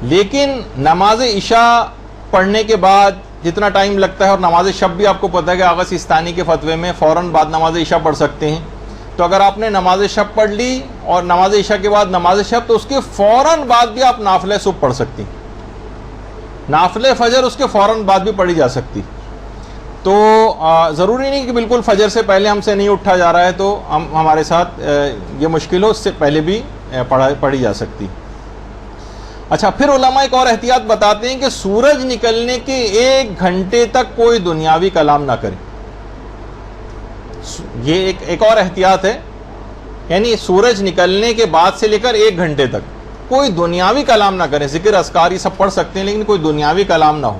لیکن نماز عشاء پڑھنے کے بعد جتنا ٹائم لگتا ہے، اور نماز شب بھی آپ کو پتہ ہے کہ آغا سیستانی کے فتوے میں فوراً بعد نماز عشاء پڑھ سکتے ہیں. تو اگر آپ نے نماز شب پڑھ لی اور نماز عشاء کے بعد نماز شب، تو اس کے فوراً بعد بھی آپ نافلہ صبح پڑھ سکتی، نافلہ فجر اس کے فوراً بعد بھی پڑھی جا سکتی. تو ضروری نہیں کہ بالکل فجر سے پہلے ہم سے نہیں اٹھا جا رہا ہے تو ہمارے ساتھ یہ مشکل ہو، اس سے پہلے بھی پڑھی جا سکتی. اچھا، پھر علماء ایک اور احتیاط بتاتے ہیں کہ سورج نکلنے کے 1 گھنٹے تک کوئی دنیاوی کلام نہ کرے. یہ ایک اور احتیاط ہے، یعنی سورج نکلنے کے بعد سے لے کر 1 گھنٹے تک کوئی دنیاوی کلام نہ کریں. ذکر اذکار یہ سب پڑھ سکتے ہیں لیکن کوئی دنیاوی کلام نہ ہو.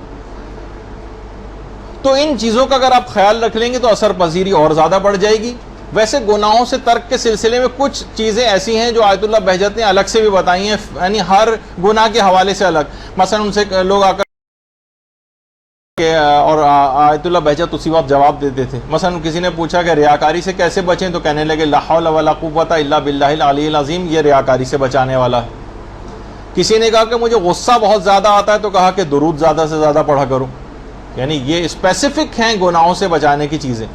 تو ان چیزوں کا اگر آپ خیال رکھ لیں گے تو اثر پذیری اور زیادہ بڑھ جائے گی. ویسے گناہوں سے ترک کے سلسلے میں کچھ چیزیں ایسی ہیں جو آیت اللہ بہجت نے الگ سے بھی بتائی ہیں، یعنی ہر گناہ کے حوالے سے الگ. مثلا ان سے لوگ آ کر اور آیت اللہ بہجت اسی وقت جواب دیتے تھے. مثلا کسی نے پوچھا کہ ریاکاری سے کیسے بچیں، تو کہنے لگے لا حول ولا قوت الا باللہ العلی العظیم، یہ ریاکاری سے بچانے والا ہے. کسی نے کہا کہ مجھے غصہ بہت زیادہ آتا ہے، تو کہا کہ درود زیادہ سے زیادہ پڑھا کرو. یعنی یہ اسپیسیفک ہیں گناہوں سے بچانے کی چیزیں.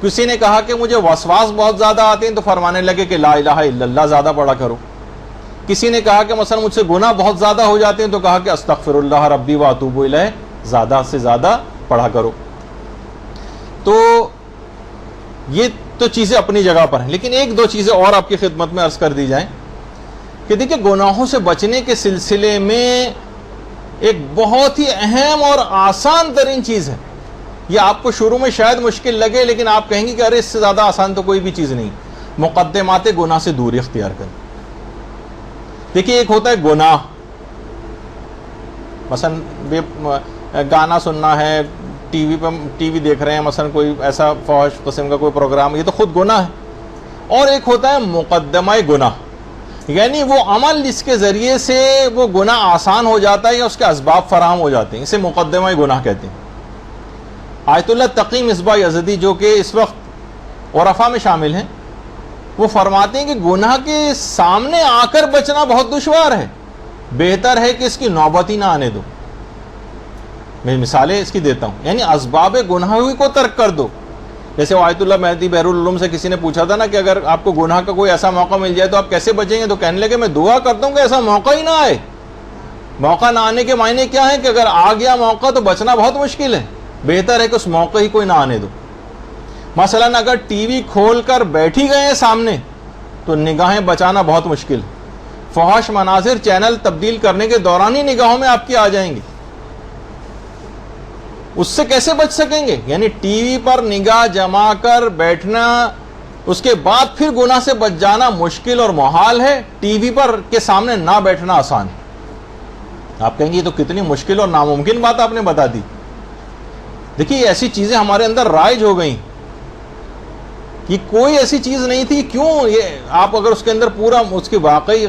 کسی نے کہا کہ مجھے وسواس بہت زیادہ آتے ہیں، تو فرمانے لگے کہ لا الہ الا اللہ زیادہ پڑھا کرو. کسی نے کہا کہ مثلا مجھ سے گناہ بہت زیادہ ہو جاتے ہیں، تو کہا کہ استغفر اللہ ربی واتوب الیہ زیادہ سے زیادہ پڑھا کرو. تو یہ تو چیزیں اپنی جگہ پر ہیں، لیکن 1-2 چیزیں اور آپ کی خدمت میں عرض کر دی جائیں کہ دیکھیں گناہوں سے بچنے کے سلسلے میں ایک بہت ہی اہم اور آسان ترین چیز ہے. یہ آپ کو شروع میں شاید مشکل لگے لیکن آپ کہیں گے کہ ارے اس سے زیادہ آسان تو کوئی بھی چیز نہیں. مقدمات گناہ سے دوری اختیار کریں. دیکھیے ایک ہوتا ہے گناہ، مثلا گانا سننا ہے، ٹی وی دیکھ رہے ہیں مثلا کوئی ایسا فحش قسم کا کوئی پروگرام, یہ تو خود گناہ ہے. اور ایک ہوتا ہے مقدمہ گناہ, یعنی وہ عمل جس کے ذریعے سے وہ گناہ آسان ہو جاتا ہے یا اس کے اسباب فراہم ہو جاتے ہیں, اسے مقدمہ گناہ کہتے ہیں. آیت اللہ تقی مصباح یزدی جو کہ اس وقت عرفا میں شامل ہیں, وہ فرماتے ہیں کہ گناہ کے سامنے آ کر بچنا بہت دشوار ہے, بہتر ہے کہ اس کی نوبت ہی نہ آنے دو. میں مثالیں اس کی دیتا ہوں, یعنی اسباب گناہ کو ترک کر دو. جیسے آیت اللہ مہدی بحر العلوم سے کسی نے پوچھا تھا نا کہ اگر آپ کو گناہ کا کوئی ایسا موقع مل جائے تو آپ کیسے بچیں گے, تو کہنے لگے میں دعا کرتا ہوں کہ ایسا موقع ہی نہ آئے. موقع نہ آنے کے معنی کیا ہے کہ اگر آ گیا موقع تو بچنا بہت مشکل ہے, بہتر ہے کہ اس موقع ہی کوئی نہ آنے دو. مثلا اگر ٹی وی کھول کر بیٹھی گئے ہیں سامنے تو نگاہیں بچانا بہت مشکل ہے. فحش مناظر چینل تبدیل کرنے کے دوران ہی نگاہوں میں آپ کی آ جائیں گے, اس سے کیسے بچ سکیں گے؟ یعنی ٹی وی پر نگاہ جما کر بیٹھنا, اس کے بعد پھر گناہ سے بچ جانا مشکل اور محال ہے, ٹی وی پر کے سامنے نہ بیٹھنا آسان ہے. آپ کہیں گے یہ تو کتنی مشکل اور ناممکن بات آپ نے بتا دی. دیکھیے ایسی چیزیں ہمارے اندر رائج ہو گئیں, یہ کوئی ایسی چیز نہیں تھی. کیوں یہ آپ اگر اس کے اندر پورا اس کی واقعی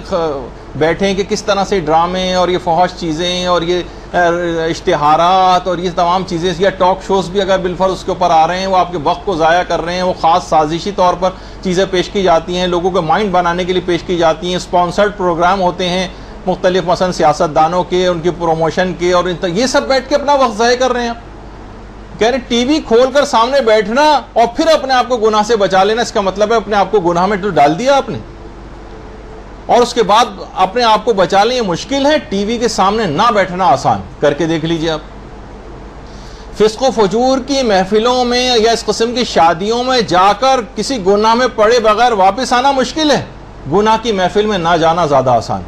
بیٹھیں کہ کس طرح سے ڈرامے اور یہ فحش چیزیں اور یہ اشتہارات اور یہ تمام چیزیں یا ٹاک شوز بھی اگر بالفرض اس کے اوپر آ رہے ہیں, وہ آپ کے وقت کو ضائع کر رہے ہیں, وہ خاص سازشی طور پر چیزیں پیش کی جاتی ہیں, لوگوں کے مائنڈ بنانے کے لیے پیش کی جاتی ہیں, اسپانسرڈ پروگرام ہوتے ہیں مختلف مثلا سیاست دانوں کے, ان کی پروموشن کے, اور یہ سب بیٹھ کے اپنا وقت ضائع کر رہے ہیں. کہہ رہے ٹی وی کھول کر سامنے بیٹھنا اور پھر اپنے آپ کو گناہ سے بچا لینا, اس کا مطلب ہے اپنے آپ کو گناہ میں تو ڈال دیا آپ نے, اور اس کے بعد اپنے آپ کو بچا لیں یہ مشکل ہے. ٹی وی کے سامنے نہ بیٹھنا آسان, کر کے دیکھ لیجئے آپ. فسق و فجور کی محفلوں میں یا اس قسم کی شادیوں میں جا کر کسی گناہ میں پڑے بغیر واپس آنا مشکل ہے, گناہ کی محفل میں نہ جانا زیادہ آسان.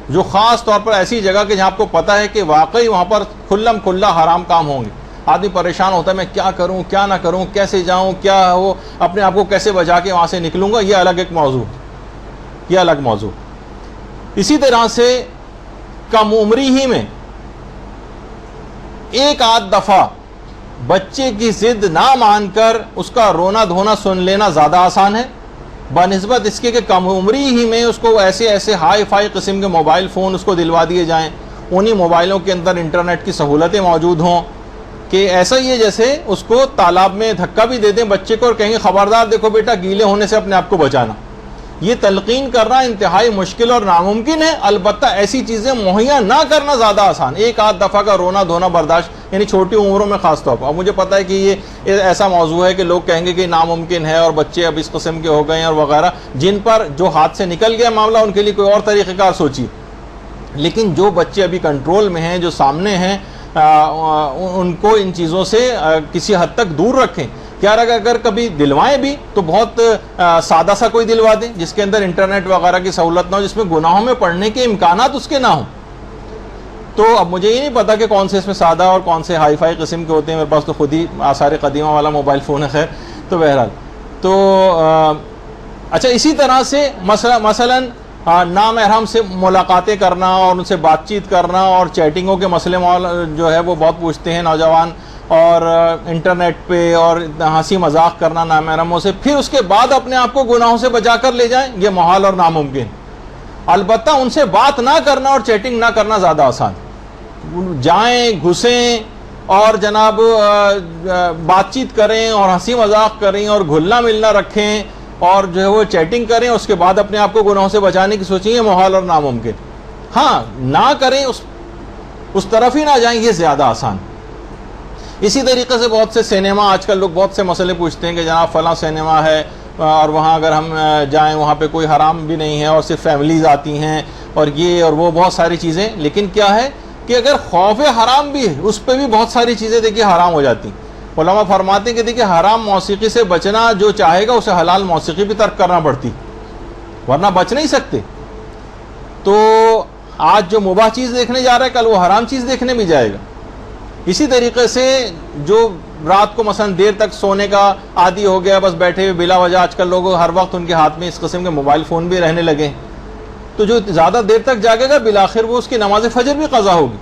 جو خاص طور پر ایسی جگہ کہ جہاں آپ کو پتہ ہے کہ واقعی وہاں پر کھلم کھلا حرام کام ہوں گے, آدمی پریشان ہوتا ہے میں کیا کروں کیا نہ کروں, کیسے جاؤں, کیا ہو, اپنے آپ کو کیسے بچا کے وہاں سے نکلوں گا, یہ الگ ایک موضوع, یہ الگ موضوع. اسی طرح سے کم عمری ہی میں ایک آدھ دفعہ بچے کی ضد نہ مان کر اس کا رونا دھونا سن لینا زیادہ آسان ہے, بنسبت اس کے کہ کم عمری ہی میں اس کو ایسے ہائی فائی قسم کے موبائل فون اس کو دلوا دیے جائیں, انہی موبائلوں کے اندر انٹرنیٹ کی سہولتیں موجود ہوں کہ ایسا ہی ہے جیسے اس کو تالاب میں دھکا بھی دے دیں بچے کو اور کہیں گے خبردار دیکھو بیٹا گیلے ہونے سے اپنے آپ کو بچانا. یہ تلقین کرنا انتہائی مشکل اور ناممکن ہے, البتہ ایسی چیزیں مہیا نہ کرنا زیادہ آسان. ایک آدھ دفعہ کا رونا دھونا برداشت, یعنی چھوٹی عمروں میں خاص طور پر. اب مجھے پتہ ہے کہ یہ ایسا موضوع ہے کہ لوگ کہیں گے کہ ناممکن ہے اور بچے اب اس قسم کے ہو گئے ہیں اور وغیرہ, جن پر جو ہاتھ سے نکل گیا معاملہ ان کے لیے کوئی اور طریقہ کار سوچیے. لیکن جو بچے ابھی کنٹرول میں ہیں, جو سامنے ہیں, ان کو ان چیزوں سے کسی حد تک دور رکھیں. کیا اگر کبھی دلوائیں بھی تو بہت سادہ سا کوئی دلوا دیں جس کے اندر انٹرنیٹ وغیرہ کی سہولت نہ ہو, جس میں گناہوں میں پڑھنے کے امکانات اس کے نہ ہوں. تو اب مجھے یہ نہیں پتا کہ کون سے اس میں سادہ اور کون سے ہائی فائی قسم کے ہوتے ہیں, میرے پاس تو خود ہی آثار قدیمہ والا موبائل فون ہے. خیر تو بہرحال تو اچھا, اسی طرح سے مثلا نامحرم سے ملاقاتیں کرنا اور ان سے بات چیت کرنا اور چیٹنگوں کے مسئلے جو ہے وہ بہت پوچھتے ہیں نوجوان, اور انٹرنیٹ پہ اور ہنسی مذاق کرنا نامحرموں سے, پھر اس کے بعد اپنے آپ کو گناہوں سے بچا کر لے جائیں, یہ محال اور ناممکن. البتہ ان سے بات نہ کرنا اور چیٹنگ نہ کرنا زیادہ آسان. جائیں گھسیں اور جناب بات چیت کریں اور ہنسی مذاق کریں اور گھلنا ملنا رکھیں اور جو ہے وہ چیٹنگ کریں, اس کے بعد اپنے آپ کو گناہوں سے بچانے کی سوچیں, یہ محال اور ناممکن. ہاں نہ کریں, اس طرف ہی نہ جائیں, یہ زیادہ آسان. اسی طریقے سے بہت سے سینما, آج کل لوگ بہت سے مسئلے پوچھتے ہیں کہ جناب فلاں سینما ہے اور وہاں اگر ہم جائیں وہاں پہ کوئی حرام بھی نہیں ہے اور صرف فیملیز آتی ہیں اور یہ اور وہ بہت ساری چیزیں. لیکن کیا ہے کہ اگر خوف حرام بھی ہے اس پہ بھی بہت ساری چیزیں دیکھیے حرام ہو جاتی. علماء فرماتے ہیں کہ دیکھیے حرام موسیقی سے بچنا جو چاہے گا اسے حلال موسیقی بھی ترک کرنا پڑتی, ورنہ بچ نہیں سکتے. تو آج جو مباح چیز دیکھنے جا رہا ہے کل وہ حرام چیز دیکھنے بھی جائے گا. اسی طریقے سے جو رات کو مثلا دیر تک سونے کا عادی ہو گیا, بس بیٹھے ہوئے بلا وجہ, آج کل لوگ ہر وقت ان کے ہاتھ میں اس قسم کے موبائل فون بھی رہنے لگے ہیں, تو جو زیادہ دیر تک جاگے گا بالآخر وہ اس کی نماز فجر بھی قضا ہوگی.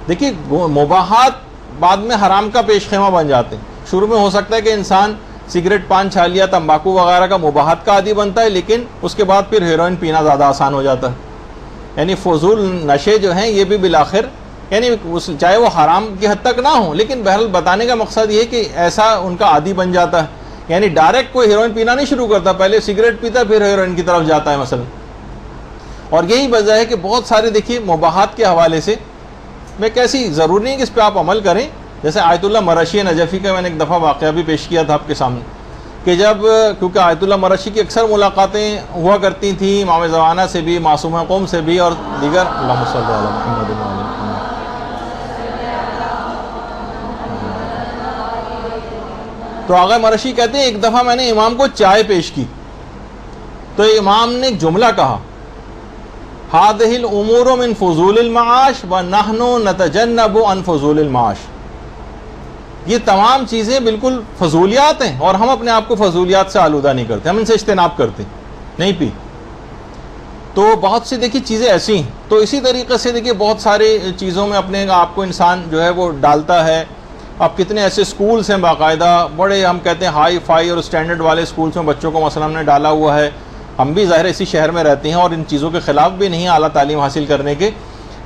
دیکھیے مباحات بعد میں حرام کا پیش خیمہ بن جاتے ہیں. شروع میں ہو سکتا ہے کہ انسان سگریٹ پان چھالیا تمباکو وغیرہ کا مباحت کا عادی بنتا ہے, لیکن اس کے بعد پھر ہیروئن پینا زیادہ آسان ہو جاتا ہے. یعنی فضول نشے جو ہیں یہ بھی بالآخر یعنی چاہے وہ حرام کی حد تک نہ ہوں, لیکن بہرحال بتانے کا مقصد یہ کہ ایسا ان کا عادی بن جاتا ہے. یعنی ڈائریکٹ کوئی ہیروئن پینا نہیں شروع کرتا, پہلے سگریٹ پیتا پھر ہیروئن کی طرف جاتا ہے مثلا. اور یہی وجہ ہے کہ بہت سارے دیکھیے مباحات کے حوالے سے میں کیسی ضروری نہیں کہ اس پہ آپ عمل کریں. جیسے آیت اللہ مرشی نجفی کا میں نے ایک دفعہ واقعہ بھی پیش کیا تھا آپ کے سامنے کہ جب کیونکہ آیت اللہ مرشی کی اکثر ملاقاتیں ہوا کرتی تھیں امام زمانہ سے بھی, معصوم قوم سے بھی اور دیگر. اللہم صلی علی محمد و علی محمد. تو آغا مرشی کہتے ہیں ایک دفعہ میں نے امام کو چائے پیش کی تو امام نے ایک جملہ کہا, هذه الامور من فضول المعاش ونحن نتجنب عن فضول المعاش. یہ تمام چیزیں بالکل فضولیات ہیں اور ہم اپنے آپ کو فضولیات سے آلودہ نہیں کرتے, ہم ان سے اجتناب کرتے نہیں پی. تو بہت سی دیکھیے چیزیں ایسی ہیں. تو اسی طریقے سے دیکھیے بہت سارے چیزوں میں اپنے آپ کو انسان جو ہے وہ ڈالتا ہے. اب کتنے ایسے سکولز ہیں باقاعدہ بڑے ہم کہتے ہیں ہائی فائی اور اسٹینڈرڈ والے سکولز میں بچوں کو مثلا ہم نے ڈالا ہوا ہے. ہم بھی ظاہر اسی شہر میں رہتے ہیں اور ان چیزوں کے خلاف بھی نہیں اعلیٰ تعلیم حاصل کرنے کے,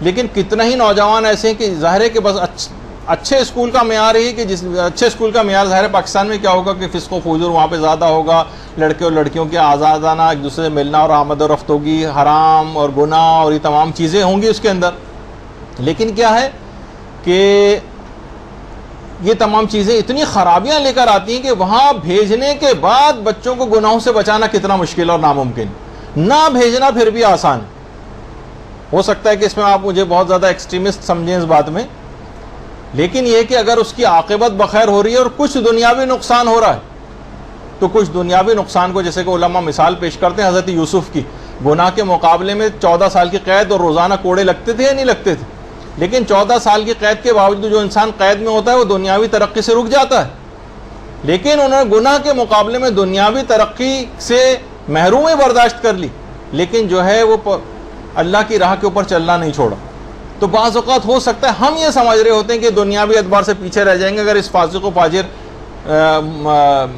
لیکن کتنا ہی نوجوان ایسے ہیں کہ ظاہر ہے کہ بس اچھے اسکول کا معیار ہے کہ جس اچھے اسکول کا معیار ظاہر پاکستان میں کیا ہوگا کہ فسق و فجور وہاں پہ زیادہ ہوگا, لڑکے اور لڑکیوں کے آزادانہ ایک دوسرے سے ملنا اور آمد و رفت ہوگی, حرام اور گناہ اور یہ تمام چیزیں ہوں گی اس کے اندر. لیکن کیا ہے کہ یہ تمام چیزیں اتنی خرابیاں لے کر آتی ہیں کہ وہاں بھیجنے کے بعد بچوں کو گناہوں سے بچانا کتنا مشکل اور ناممکن. نہ بھیجنا پھر بھی آسان ہو سکتا ہے کہ اس میں آپ مجھے بہت زیادہ ایکسٹریمسٹ سمجھیں اس بات میں, لیکن یہ کہ اگر اس کی عاقبت بخیر ہو رہی ہے اور کچھ دنیاوی نقصان ہو رہا ہے تو کچھ دنیاوی نقصان کو جیسے کہ علماء مثال پیش کرتے ہیں حضرت یوسف کی, گناہ کے مقابلے میں 14 سال کی قید اور روزانہ کوڑے لگتے تھے یا نہیں لگتے تھے, لیکن 14 سال کی قید کے باوجود جو انسان قید میں ہوتا ہے وہ دنیاوی ترقی سے رک جاتا ہے. لیکن انہوں نے گناہ کے مقابلے میں دنیاوی ترقی سے محرومی برداشت کر لی, لیکن جو ہے وہ اللہ کی راہ کے اوپر چلنا نہیں چھوڑا. تو بعض اوقات ہو سکتا ہے ہم یہ سمجھ رہے ہوتے ہیں کہ دنیاوی اعتبار سے پیچھے رہ جائیں گے اگر اس فاسق و فاجر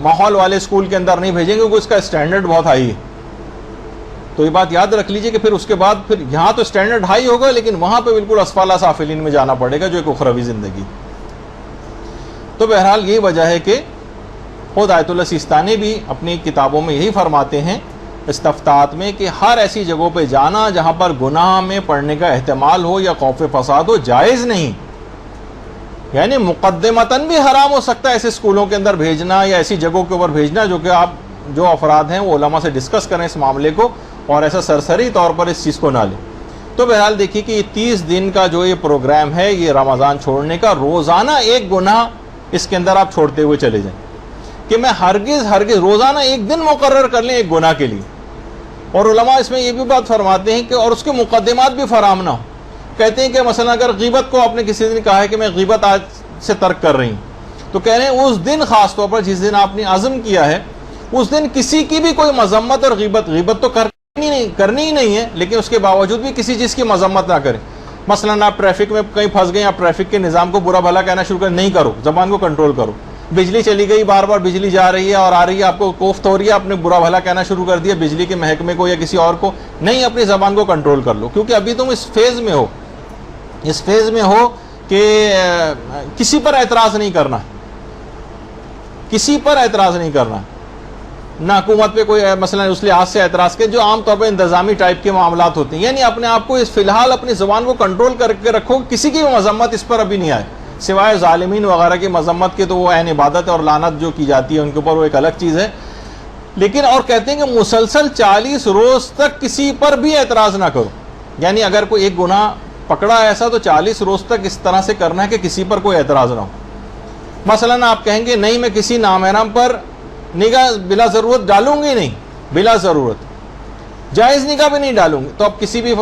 ماحول والے اسکول کے اندر نہیں بھیجیں گے کیونکہ اس کا اسٹینڈرڈ بہت ہائی ہے. تو یہ بات یاد رکھ لیجئے کہ پھر اس کے بعد پھر یہاں تو اسٹینڈرڈ ہائی ہوگا لیکن وہاں پہ بالکل اسفل سافلین میں جانا پڑے گا جو ایک اخروی زندگی. تو بہرحال یہی وجہ ہے کہ خود آیت اللہ سیستانی بھی اپنی کتابوں میں یہی فرماتے ہیں استفتاءات میں کہ ہر ایسی جگہوں پہ جانا جہاں پر گناہ میں پڑنے کا احتمال ہو یا خوف فساد ہو جائز نہیں. یعنی مقدمتاً بھی حرام ہو سکتا ہے ایسے اسکولوں کے اندر بھیجنا یا ایسی جگہوں کے اوپر بھیجنا جو کہ آپ جو افراد ہیں وہ علماء سے ڈسکس کریں اس معاملے کو اور ایسا سرسری طور پر اس چیز کو نہ لیں. تو بہرحال دیکھیے کہ یہ 30 دن کا جو یہ پروگرام ہے یہ رمضان چھوڑنے کا, روزانہ ایک گناہ اس کے اندر آپ چھوڑتے ہوئے چلے جائیں کہ میں ہرگز روزانہ ایک دن مقرر کر لیں ایک گناہ کے لیے. اور علماء اس میں یہ بھی بات فرماتے ہیں کہ اور اس کے مقدمات بھی فراہم نہ ہو. کہتے ہیں کہ مثلا اگر غیبت کو آپ نے کسی دن کہا ہے کہ میں غیبت آج سے ترک کر رہی ہوں تو کہہ رہے ہیں اس دن خاص طور پر جس دن آپ نے عزم کیا ہے اس دن کسی کی بھی کوئی مذمت اور غیبت تو کرنی ہی نہیں ہے, لیکن اس کے باوجود بھی کسی چیز کی مذمت نہ کریں. مثلا آپ ٹریفک میں کہیں پھنس گئے, آپ ٹریفک کے نظام کو برا بھلا کہنا شروع نہیں کرو, زبان کو کنٹرول کرو. بجلی چلی گئی, بار بار بجلی جا رہی ہے اور آ رہی ہے, آپ کو کوفت ہو رہی ہے, آپ نے برا بھلا کہنا شروع کر دیا بجلی کے محکمے کو یا کسی اور کو, نہیں, اپنی زبان کو کنٹرول کر لو کیونکہ ابھی تم اس فیز میں ہو کہ کسی پر اعتراض نہیں کرنا, نہ حکومت پہ کوئی مثلا اس لحاظ سے اعتراض کے جو عام طور پہ انتظامی ٹائپ کے معاملات ہوتے ہیں. یعنی اپنے آپ کو فی الحال اپنی زبان کو کنٹرول کر کے رکھو, کسی کی مذمت اس پر ابھی نہیں آئے سوائے ظالمین وغیرہ کی مذمت کے, تو وہ عین عبادت ہے اور لعنت جو کی جاتی ہے ان کے اوپر وہ ایک الگ چیز ہے. لیکن اور کہتے ہیں کہ مسلسل 40 روز تک کسی پر بھی اعتراض نہ کرو. یعنی اگر کوئی ایک گناہ پکڑا ایسا تو 40 روز تک اس طرح سے کرنا ہے کہ کسی پر کوئی اعتراض نہ ہو. مثلا آپ کہیں گے نہیں میں کسی نامحرم پر نگاہ بلا ضرورت ڈالوں گی نہیں, بلا ضرورت جائز نگاہ بھی نہیں ڈالوں گی, تو اب کسی بھی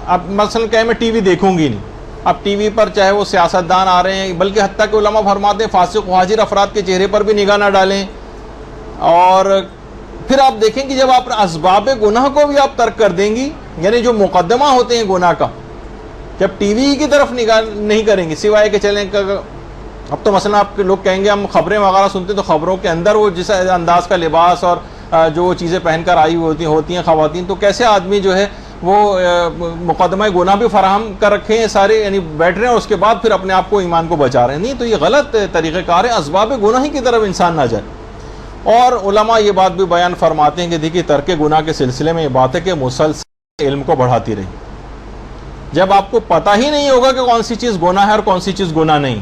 اب مثلا کہیں میں ٹی وی دیکھوں گی نہیں, اب ٹی وی پر چاہے وہ سیاستدان آ رہے ہیں, بلکہ حتیٰ کہ علماء فرماتے ہیں فاسق و فاجر افراد کے چہرے پر بھی نگاہ نہ ڈالیں. اور پھر آپ دیکھیں کہ جب آپ اسباب گناہ کو بھی آپ ترک کر دیں گی, یعنی جو مقدمہ ہوتے ہیں گناہ کا, جب ٹی وی کی طرف نگاہ نہیں کریں گے سوائے کہ چلیں اب تو مثلا آپ کے لوگ کہیں گے ہم خبریں وغیرہ سنتے تو خبروں کے اندر وہ جس انداز کا لباس اور جو چیزیں پہن کر آئی ہوتی ہیں خواتین، تو کیسے آدمی جو ہے وہ مقدمہ گناہ بھی فراہم کر رکھے ہیں سارے، یعنی بیٹھ رہے ہیں اور اس کے بعد پھر اپنے آپ کو ایمان کو بچا رہے ہیں. نہیں، تو یہ غلط طریقہ کار ہے. اسباب گناہ کی طرف انسان نہ جائے. اور علماء یہ بات بھی بیان فرماتے ہیں کہ دیکھیے ترک گناہ کے سلسلے میں یہ بات ہے کہ مسلسل علم کو بڑھاتی رہی. جب آپ کو پتہ ہی نہیں ہوگا کہ کون سی چیز گناہ ہے اور کون سی چیز گناہ نہیں،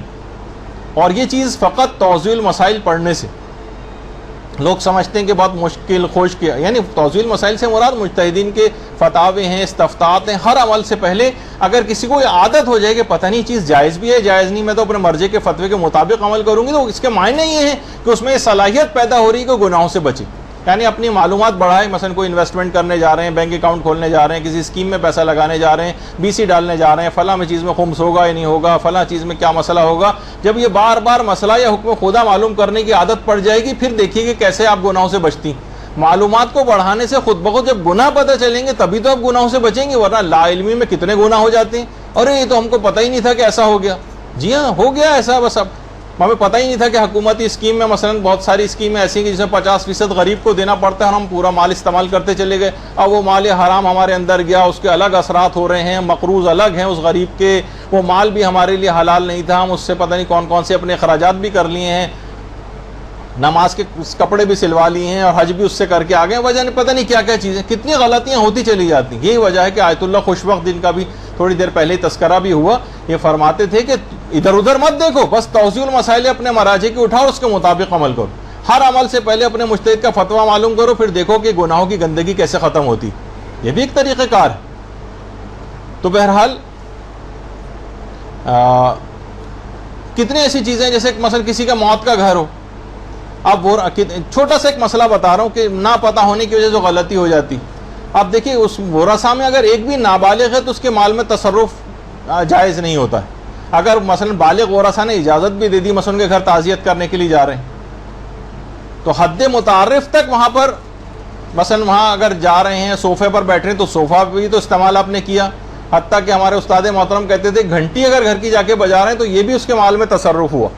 اور یہ چیز فقط توضیح المسائل پڑھنے سے لوگ سمجھتے ہیں کہ بہت مشکل خوش کیا، یعنی توضیح المسائل سے مراد مجتہدین کے فتاوے ہیں، استفتاءات ہیں. ہر عمل سے پہلے اگر کسی کو یہ عادت ہو جائے کہ پتہ نہیں چیز جائز بھی ہے جائز نہیں، میں تو اپنے مرضی کے فتوے کے مطابق عمل کروں گی، تو اس کے معنی یہ ہے کہ اس میں یہ صلاحیت پیدا ہو رہی ہے کہ گناہوں سے بچے، یعنی اپنی معلومات بڑھائے. مثلا کوئی انویسٹمنٹ کرنے جا رہے ہیں، بینک اکاؤنٹ کھولنے جا رہے ہیں، کسی اسکیم میں پیسہ لگانے جا رہے ہیں، BC ڈالنے جا رہے ہیں، فلاں میں چیز میں خمس ہوگا یا نہیں ہوگا، فلاں چیز میں کیا مسئلہ ہوگا. جب یہ بار بار مسئلہ یا حکم خدا معلوم کرنے کی عادت پڑ جائے گی، پھر دیکھیے کہ کیسے آپ گناہوں سے بچتی. معلومات کو بڑھانے سے خود بخود جب گناہ پتہ چلیں گے تبھی تو آپ گناہوں سے بچیں گے، ورنہ لا علمی میں کتنے گناہ ہو جاتے ہیں. ارے یہ تو ہم کو پتہ ہی نہیں تھا کہ ایسا ہو گیا. جی ہاں، ہو گیا ایسا، بس اب ہمیں پتہ ہی نہیں تھا کہ حکومتی اسکیم میں مثلا بہت ساری اسکیمیں ایسی ہیں کہ جس میں 50% غریب کو دینا پڑتا ہے اور ہم پورا مال استعمال کرتے چلے گئے. اب وہ مال حرام ہمارے اندر گیا، اس کے الگ اثرات ہو رہے ہیں، مقروض الگ ہیں اس غریب کے، وہ مال بھی ہمارے لیے حلال نہیں تھا، ہم اس سے پتہ نہیں کون کون سے اپنے اخراجات بھی کر لیے ہیں، نماز کے کپڑے بھی سلوا لیے ہیں اور حج بھی اس سے کر کے آ گئے. وجہ نہیں، پتہ نہیں کیا کیا چیزیں، کتنی غلطیاں ہوتی چلی جاتی ہیں. یہی وجہ ہے کہ آیت اللہ خوش وقت دن کا بھی تھوڑی دیر پہلے تذکرہ بھی ہوا. یہ فرماتے تھے کہ ادھر ادھر مت دیکھو، بس توضیح المسائل اپنے مراجع کی اٹھاؤ اور اس کے مطابق عمل کرو. ہر عمل سے پہلے اپنے مجتہد کا فتویٰ معلوم کرو، پھر دیکھو کہ گناہوں کی گندگی کیسے ختم ہوتی. یہ بھی ایک طریقہ کار ہے. تو بہرحال کتنی ایسی چیزیں ہیں، جیسے مثلا کسی کا موت کا گھر ہو. اب وہ چھوٹا سا ایک مسئلہ بتا رہا ہوں کہ نہ پتہ ہونے کی وجہ سے غلطی ہو جاتی. اب دیکھیے اس ورثہ میں اگر ایک بھی نابالغ ہے تو اس کے مال میں تصرف جائز نہیں ہوتا ہے. اگر مثلا بالغ ورثہ نے اجازت بھی دے دی، مثلا ان کے گھر تعزیت کرنے کے لیے جا رہے ہیں، تو حد متعارف تک وہاں پر مثلا وہاں اگر جا رہے ہیں صوفے پر بیٹھ رہے ہیں تو صوفہ بھی تو استعمال آپ نے کیا. حتیٰ کہ ہمارے استاد محترم کہتے تھے گھنٹی اگر گھر کی جا کے بجا رہے ہیں تو یہ بھی اس کے مال میں تصرف ہوا.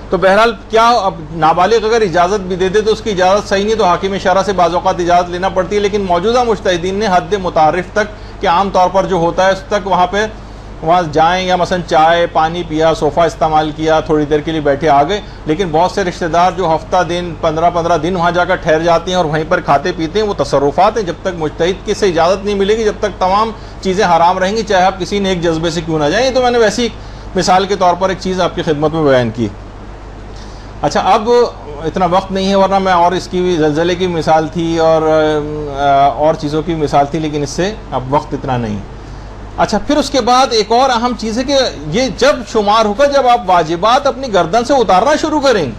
تو بہرحال کیا اب نابالغ اگر اجازت بھی دے دے تو اس کی اجازت صحیح نہیں، تو حاکم شرع سے بعض اوقات اجازت لینا پڑتی ہے. لیکن موجودہ مجتہدین نے حد متعارف تک کہ عام طور پر جو ہوتا ہے اس تک وہاں جائیں، یا مثلا چائے پانی پیا، صوفہ استعمال کیا، تھوڑی دیر کے لیے بیٹھے آ گئے. لیکن بہت سے رشتہ دار جو ہفتہ دن 15 دن وہاں جا کر ٹھہر جاتے ہیں اور وہیں پر کھاتے پیتے ہیں، وہ تصرفات ہیں. جب تک مجتہد کی سے اجازت نہیں ملے گی، جب تک تمام چیزیں حرام رہیں گی، چاہے آپ کسی نیک جذبے سے کیوں نہ جائیں. یہ تو میں نے ویسی مثال کے طور پر ایک چیز آپ کی خدمت میں بیان کی. اچھا، اب اتنا وقت نہیں ہے، ورنہ میں اور اس کی بھی زلزلے کی مثال تھی اور چیزوں کی مثال تھی، لیکن اس سے اب وقت اتنا نہیں. اچھا، پھر اس کے بعد ایک اور اہم چیز ہے کہ یہ جب شمار ہوگا جب آپ واجبات اپنی گردن سے اتارنا شروع کریں گے.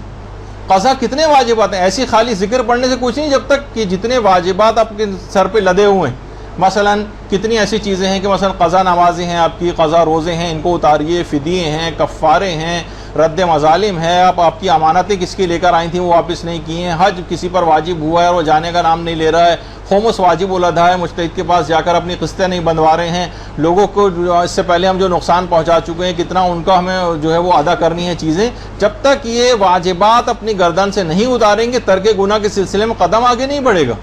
قضا کتنے واجبات ہیں، ایسی خالی ذکر پڑھنے سے کچھ نہیں، جب تک کہ جتنے واجبات آپ کے سر پہ لدے ہوئے ہیں. مثلا کتنی ایسی چیزیں ہیں کہ مثلا قضا نمازیں ہیں آپ کی، قضا روزے ہیں، ان کو اتاریے، فدیے ہیں، کفارے ہیں، رد مظالم ہے، آپ کی امانتیں کس کی لے کر آئی تھیں وہ واپس نہیں کی ہیں، حج کسی پر واجب ہوا ہے اور وہ جانے کا نام نہیں لے رہا ہے، خمس واجب الادا ہے، مجتہد کے پاس جا کر اپنی قسطیں نہیں بندوا رہے ہیں، لوگوں کو اس سے پہلے ہم جو نقصان پہنچا چکے ہیں کتنا ان کا ہمیں جو ہے وہ ادا کرنی ہے چیزیں. جب تک یہ واجبات اپنی گردن سے نہیں اتاریں گے، ترک گناہ کے سلسلے میں قدم آگے نہیں بڑھے گا.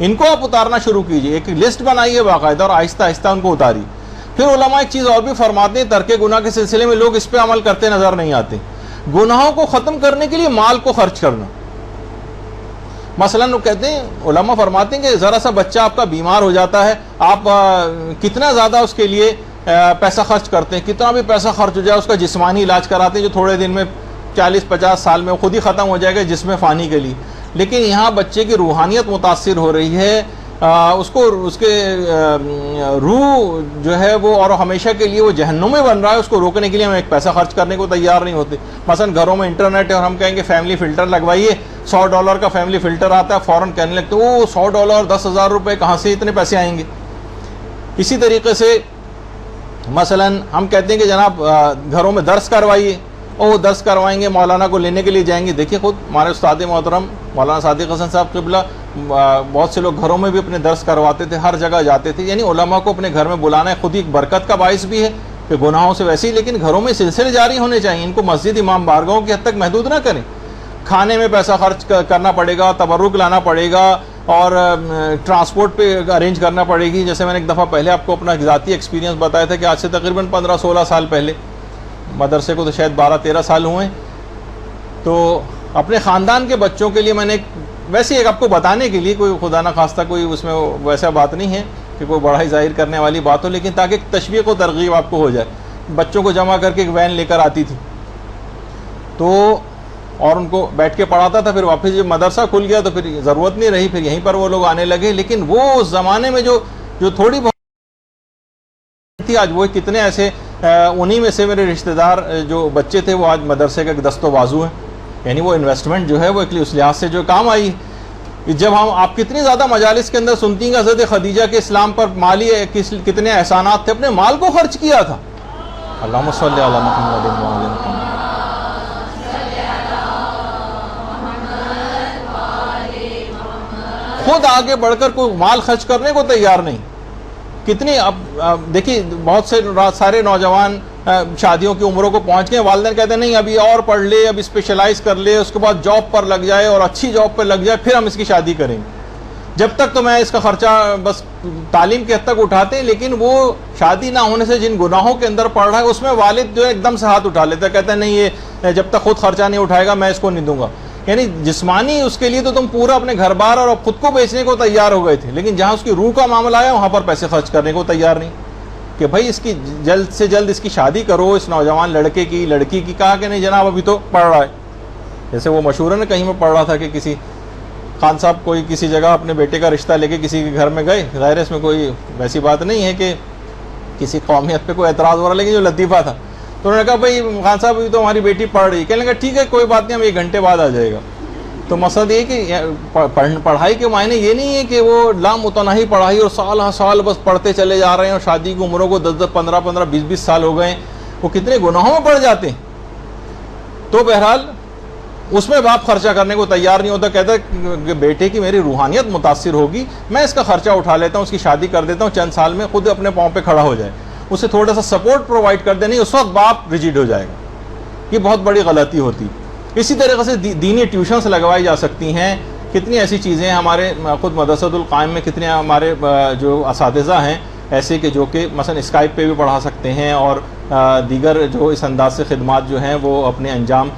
ان کو آپ اتارنا شروع کیجئے، ایک لسٹ بنائیے باقاعدہ اور آہستہ آہستہ ان کو اتاریے. پھر علماء ایک چیز اور بھی فرماتے ہیں، ترک گناہ کے سلسلے میں لوگ اس پہ عمل کرتے نظر نہیں آتے. گناہوں کو ختم کرنے کے لیے مال کو خرچ کرنا. مثلا وہ کہتے ہیں، علماء فرماتے ہیں کہ ذرا سا بچہ آپ کا بیمار ہو جاتا ہے، آپ کتنا زیادہ اس کے لیے پیسہ خرچ کرتے ہیں، کتنا بھی پیسہ خرچ ہو جائے اس کا جسمانی علاج کراتے ہیں جو تھوڑے دن میں 40-50 سال میں خود ہی ختم ہو جائے گا جسم فانی کے لیے. لیکن یہاں بچے کی روحانیت متاثر ہو رہی ہے، اس کے روح جو ہے وہ اور ہمیشہ کے لیے وہ جہنم میں بن رہا ہے، اس کو روکنے کے لیے ہم ایک پیسہ خرچ کرنے کو تیار نہیں ہوتے. مثلا گھروں میں انٹرنیٹ ہے اور ہم کہیں گے فیملی فلٹر لگوائیے، $100 کا فیملی فلٹر آتا ہے، فوراً کہنے لگتے وہ $100 10,000 روپے کہاں سے اتنے پیسے آئیں گے. اسی طریقے سے مثلا ہم کہتے ہیں کہ جناب گھروں میں درس کروائیے، وہ درس کروائیں گے، مولانا کو لینے کے لیے جائیں گے. دیکھیے خود ہمارے استاد محترم مولانا صادق حسن صاحب قبلہ بہت سے لوگ گھروں میں بھی اپنے درس کرواتے تھے، ہر جگہ جاتے تھے. یعنی علماء کو اپنے گھر میں بلانا خود ہی ایک برکت کا باعث بھی ہے کہ گناہوں سے ویسے ہی، لیکن گھروں میں سلسلے جاری ہونے چاہیے. ان کو مسجد امام بارگاہوں کی حد تک محدود نہ کریں. کھانے میں پیسہ خرچ کرنا پڑے گا، تبرک لانا پڑے گا، اور ٹرانسپورٹ پہ ارینج کرنا پڑے گی. جیسے میں نے ایک دفعہ پہلے آپ کو اپنا ذاتی ایکسپیرینس بتایا تھا کہ آج سے تقریباً 15-16 سال پہلے، مدرسے کو تو شاید 12-13 سال ہوئے، تو اپنے خاندان کے بچوں کے لیے میں نے ویسے ایک آپ کو بتانے کے لیے، کوئی خدا نہ خواستہ کوئی اس میں ویسا بات نہیں ہے کہ کوئی بڑا ہی ظاہر کرنے والی بات ہو، لیکن تاکہ تشویق و ترغیب آپ کو ہو جائے. بچوں کو جمع کر کے ایک وین لے کر آتی تھی، تو اور ان کو بیٹھ کے پڑھاتا تھا. پھر واپس جب مدرسہ کھل گیا تو پھر ضرورت نہیں رہی، پھر یہیں پر وہ لوگ آنے لگے. لیکن وہ اس زمانے میں جو تھوڑی بہت تھی، آج وہ کتنے ایسے انہی میں سے میرے رشتہ دار جو بچے تھے وہ آج مدرسے کا دست و بازو ہیں. یعنی وہ انویسٹمنٹ جو ہے وہ اس لحاظ سے جو کام آئی. جب آپ کتنی زیادہ مجالس کے اندر سنتی ہیں کہ حضرت خدیجہ کے اسلام پر مالی کتنے احسانات تھے، اپنے مال کو خرچ کیا تھا. اللہم صلی علی محمد و علی محمد. خود آگے بڑھ کر کوئی مال خرچ کرنے کو تیار نہیں. کتنی اب دیکھیے بہت سے سارے نوجوان شادیوں کی عمروں کو پہنچ گئے، والدین کہتے ہیں نہیں ابھی اور پڑھ لے، ابھی اسپیشلائز کر لے، اس کے بعد جاب پر لگ جائے اور اچھی جاب پر لگ جائے، پھر ہم اس کی شادی کریں گے. جب تک تو میں اس کا خرچہ بس تعلیم کے حد تک اٹھاتے ہیں، لیکن وہ شادی نہ ہونے سے جن گناہوں کے اندر پڑ رہا ہے اس میں والد جو ہے ایک دم سے ہاتھ اٹھا لیتا ہے، کہتا ہے نہیں یہ جب تک خود خرچہ نہیں اٹھائے گا میں اس کو نہیں دوں گا. یعنی جسمانی اس کے لیے تو تم پورا اپنے گھر بار اور خود کو بیچنے کو تیار ہو گئے تھے، لیکن جہاں اس کی روح کا معاملہ آیا وہاں پر پیسے خرچ کرنے کو تیار نہیں کہ بھائی اس کی جلد سے جلد اس کی شادی کرو، اس نوجوان لڑکے کی لڑکی کی. کہا کہ نہیں جناب ابھی تو پڑھ رہا ہے. جیسے وہ مشہور ہے نا، کہیں میں پڑھ رہا تھا کہ کسی خان صاحب کوئی کسی جگہ اپنے بیٹے کا رشتہ لے کے کسی کے گھر میں گئے. ظاہر ہے اس میں کوئی ویسی بات نہیں ہے کہ کسی قومیت پہ کوئی اعتراض ہو رہا، لیکن جو لطیفہ تھا تو انہوں نے کہا بھائی خان صاحب ابھی تو ہماری بیٹی پڑھ رہی ہے. کہنے لگا ٹھیک ہے کوئی بات نہیں، ہم 1 گھنٹے بعد آ جائے گا. تو مقصد یہ کہ پڑھائی کے معنی یہ نہیں ہے کہ وہ لامتناہی پڑھائی اور سال ہر سال بس پڑھتے چلے جا رہے ہیں اور شادی کی عمروں کو 10-10 15-15 20-20 سال ہو گئے ہیں، وہ کتنے گناہوں میں پڑ جاتے ہیں. تو بہرحال اس میں باپ خرچہ کرنے کو تیار نہیں ہوتا، کہتا ہے کہ بیٹے کی میری روحانیت متاثر ہوگی، میں اس کا خرچہ اٹھا لیتا ہوں، اس کی شادی کر دیتا ہوں، چند سال میں خود اپنے پاؤں پہ کھڑا ہو جائے. اسے تھوڑا سا سپورٹ پرووائڈ کر دے، نہیں اس وقت باپ ریجیڈ ہو جائے گا. یہ بہت بڑی غلطی ہوتی. اسی طریقے سے دینی ٹیوشنز لگوائی جا سکتی ہیں. کتنی ایسی چیزیں ہیں ہمارے خود مدرسۃ القائم میں، کتنے ہمارے جو اساتذہ ہیں ایسے کہ جو کہ مثلا اسکائپ پہ بھی پڑھا سکتے ہیں اور دیگر جو اس انداز سے خدمات جو ہیں وہ اپنے انجام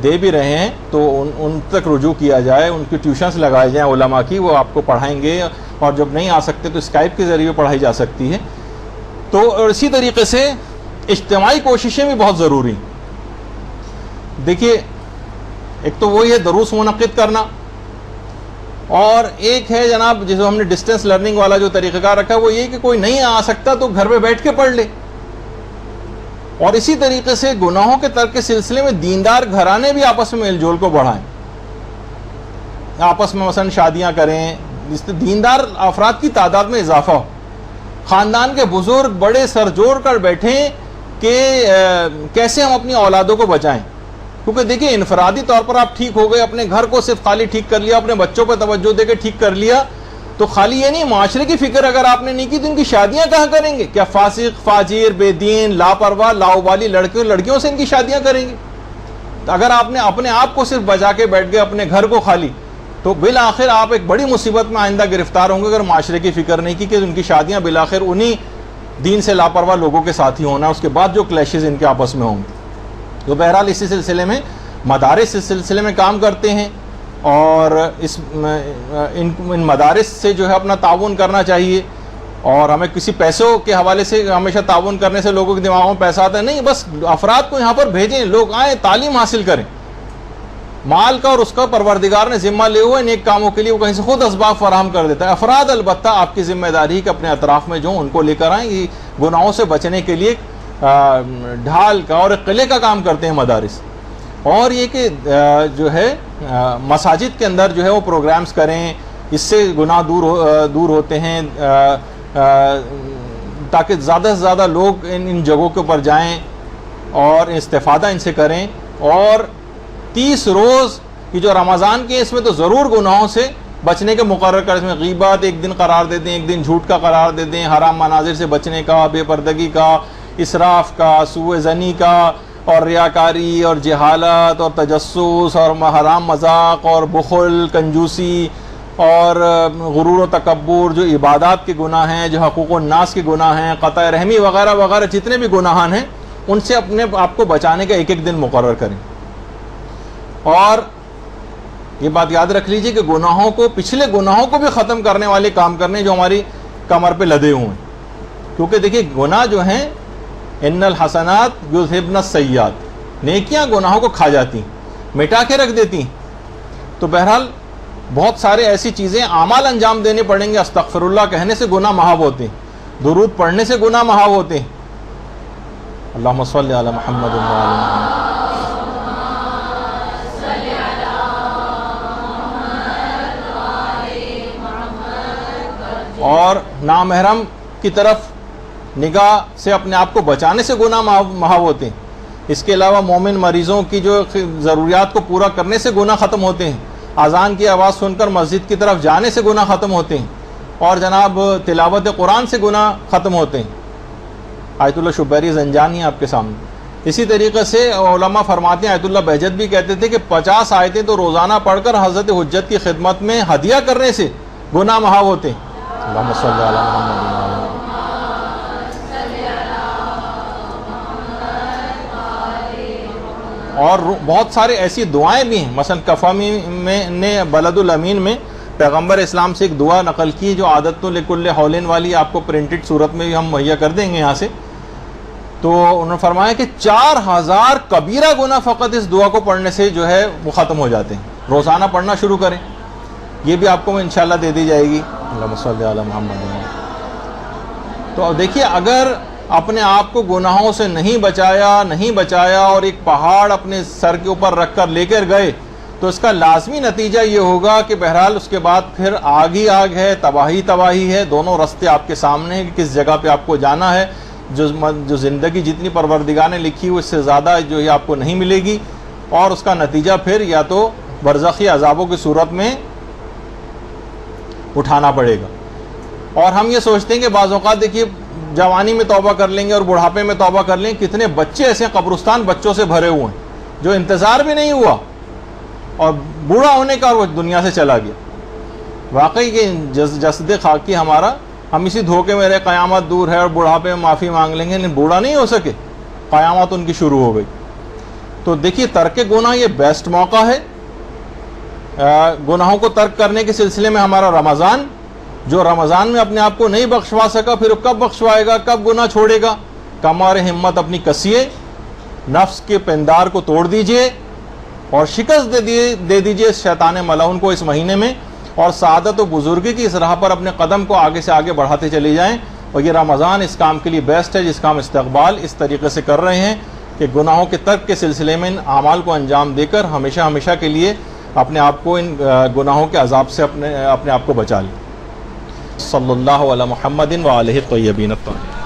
دے بھی رہے ہیں. تو ان تک رجوع کیا جائے، ان کی ٹیوشنز لگائے جائیں علماء کی، وہ آپ کو پڑھائیں گے. اور جب نہیں آ سکتے تو اسکائپ کے ذریعے پڑھائی جا سکتی ہے. تو اسی طریقے سے اجتماعی کوششیں بھی بہت ضروری ہیں. دیکھیے ایک تو وہی ہے دروس منعقد کرنا، اور ایک ہے جناب جسے ہم نے ڈسٹینس لرننگ والا جو طریقہ کار رکھا ہے وہ یہ کہ کوئی نہیں آ سکتا تو گھر پہ بیٹھ کے پڑھ لے. اور اسی طریقے سے گناہوں کے ترک کے سلسلے میں دیندار گھرانے بھی آپس میں میل جول کو بڑھائیں، آپس میں مثلا شادیاں کریں جس سے دیندار افراد کی تعداد میں اضافہ ہو. خاندان کے بزرگ بڑے سر جوڑ کر بیٹھیں کہ کیسے ہم اپنی اولادوں کو بچائیں. کیونکہ دیکھیں انفرادی طور پر آپ ٹھیک ہو گئے، اپنے گھر کو صرف خالی ٹھیک کر لیا، اپنے بچوں پہ توجہ دے کے ٹھیک کر لیا، تو خالی یہ نہیں معاشرے کی فکر اگر آپ نے نہیں کی تو ان کی شادیاں کہاں کریں گے؟ کیا فاسق فاجر بے دین لاپرواہ لاؤبالی لڑکے لڑکیوں سے ان کی شادیاں کریں گے؟ اگر آپ نے اپنے آپ کو صرف بچا کے بیٹھ گئے اپنے گھر کو خالی، تو بالآخر آپ ایک بڑی مصیبت میں آئندہ گرفتار ہوں گے اگر معاشرے کی فکر نہیں کی کہ ان کی شادیاں بالآخر انہی دین سے لاپرواہ لوگوں کے ساتھ ہی ہونا، اس کے بعد جو کلیشز ان کے آپس میں ہوں گے. تو بہرحال اسی سلسلے میں مدارس اس سلسلے میں کام کرتے ہیں، اور ان مدارس سے جو ہے اپنا تعاون کرنا چاہیے. اور ہمیں کسی پیسوں کے حوالے سے ہمیشہ تعاون کرنے سے لوگوں کے دماغوں میں پیسہ آتا ہے نہیں، بس افراد کو یہاں پر بھیجیں، لوگ آئیں تعلیم حاصل کریں. مال کا اور اس کا پروردگار نے ذمہ لے ہوئے نیک کاموں کے لیے وہ کہیں سے خود اسباب فراہم کر دیتا ہے. افراد البتہ آپ کی ذمہ داری کہ اپنے اطراف میں جو ان کو لے کر آئیں، یہ گناہوں سے بچنے کے لیے ڈھال کا اور ایک قلعے کا کام کرتے ہیں مدارس. اور یہ کہ جو ہے مساجد کے اندر جو ہے وہ پروگرامز کریں، اس سے گناہ دور ہوتے ہیں، تاکہ زیادہ سے زیادہ لوگ ان جگہوں کے اوپر جائیں اور استفادہ ان سے کریں. اور 30 روز کی جو رمضان کے اس میں تو ضرور گناہوں سے بچنے کے مقرر کر، اس میں غیبت ایک دن قرار دے دیں، ایک دن جھوٹ کا قرار دے دیں، حرام مناظر سے بچنے کا، بے پردگی کا، اسراف کا، سوء ظنی کا، اور ریاکاری اور جہالت اور تجسس اور حرام مذاق اور بخل، کنجوسی اور غرور و تکبر، جو عبادات کے گناہ ہیں، جو حقوق الناس کے گناہ ہیں، قطع رحمی وغیرہ وغیرہ جتنے بھی گناہان ہیں، ان سے اپنے آپ کو بچانے کا ایک ایک دن مقرر کریں۔ اور یہ بات یاد رکھ لیجئے کہ گناہوں کو، پچھلے گناہوں کو بھی ختم کرنے والے کام کرنے جو ہماری کمر پہ لدے ہوئے ہیں، کیونکہ دیکھیے گناہ جو ہیں، ان الحسنات یذہبن السیئات، نیکیاں گناہوں کو کھا جاتی ہیں، مٹا کے رکھ دیتی ہیں۔ تو بہرحال بہت سارے ایسی چیزیں، اعمال انجام دینے پڑیں گے۔ استغفر اللہ کہنے سے گناہ محو ہوتے ہیں، درود پڑھنے سے گناہ محو ہوتے ہیں۔ اللہم صلی علی محمد و علی محمد۔ اور نامحرم کی طرف نگاہ سے اپنے آپ کو بچانے سے گناہ محو ہوتے ہیں۔ اس کے علاوہ مومن مریضوں کی جو ضروریات کو پورا کرنے سے گناہ ختم ہوتے ہیں، اذان کی آواز سن کر مسجد کی طرف جانے سے گناہ ختم ہوتے ہیں، اور جناب تلاوت قرآن سے گناہ ختم ہوتے ہیں۔ آیت اللہ شبیری زنجانی آپ کے سامنے۔ اسی طریقے سے علماء فرماتے ہیں، آیت اللہ بہجت بھی کہتے تھے کہ 50 آیتیں تو روزانہ پڑھ کر حضرت حجت کی خدمت میں ہدیہ کرنے سے گناہ محو ہوتے ہیں۔ اللہم صلی علی محمد۔ اور بہت سارے ایسی دعائیں بھی ہیں، مثلا کفامی میں نے بلد الامین میں پیغمبر اسلام سے ایک دعا نقل کی جو عادت لکل حولین والی، آپ کو پرنٹڈ صورت میں بھی ہم مہیا کر دیں گے یہاں سے۔ تو انہوں نے فرمایا کہ 4000 کبیرہ گناہ فقط اس دعا کو پڑھنے سے جو ہے وہ ختم ہو جاتے ہیں۔ روزانہ پڑھنا شروع کریں، یہ بھی آپ کو انشاءاللہ دے دی جائے گی۔ اللہم صلی علی محمد۔ تو دیکھیے، اگر اپنے آپ کو گناہوں سے نہیں بچایا اور ایک پہاڑ اپنے سر کے اوپر رکھ کر لے کر گئے، تو اس کا لازمی نتیجہ یہ ہوگا کہ بہرحال اس کے بعد پھر آگ ہی آگ ہے، تباہی ہے۔ دونوں راستے آپ کے سامنے ہیں کہ کس جگہ پہ آپ کو جانا ہے۔ جو زندگی جتنی پروردگار نے لکھی ہو، اس سے زیادہ جو ہے آپ کو نہیں ملے گی، اور اس کا نتیجہ پھر یا تو برزخی عذابوں کی صورت میں اٹھانا پڑے گا۔ اور ہم یہ سوچتے ہیں کہ بعض اوقات دیکھیے جوانی میں توبہ کر لیں گے اور بڑھاپے میں توبہ کر لیں گے، کتنے بچے ایسے قبرستان بچوں سے بھرے ہوئے ہیں جو انتظار بھی نہیں ہوا اور بوڑھا ہونے کا اور وہ دنیا سے چلا گیا۔ واقعی کہ جسد خاکی ہمارا، ہم اسی دھوکے میں رہے قیامت دور ہے اور بڑھاپے میں معافی مانگ لیں گے، لیکن بوڑھا نہیں ہو سکے، قیامت ان کی شروع ہو گئی۔ تو دیکھیے ترک گناہ یہ بیسٹ موقع ہے۔ گناہوں کو ترک کرنے کے سلسلے میں ہمارا رمضان، جو رمضان میں اپنے آپ کو نہیں بخشوا سکا، پھر کب بخشوائے گا، کب گناہ چھوڑے گا؟ کمار ہمت اپنی کسیے، نفس کے پندار کو توڑ دیجئے اور شکست دے دیجئے شیطان ملعون کو اس مہینے میں، اور سعادت و بزرگی کی اس راہ پر اپنے قدم کو آگے سے آگے بڑھاتے چلے جائیں۔ اور یہ رمضان اس کام کے لیے بیسٹ ہے جس کا ہم استقبال اس طریقے سے کر رہے ہیں کہ گناہوں کے ترک کے سلسلے میں ان اعمال کو انجام دے کر ہمیشہ کے لیے اپنے آپ کو ان گناہوں کے عذاب سے اپنے آپ کو بچا لیں۔ صلی اللہ علی محمد و آلہ الطیبین الطاہرین۔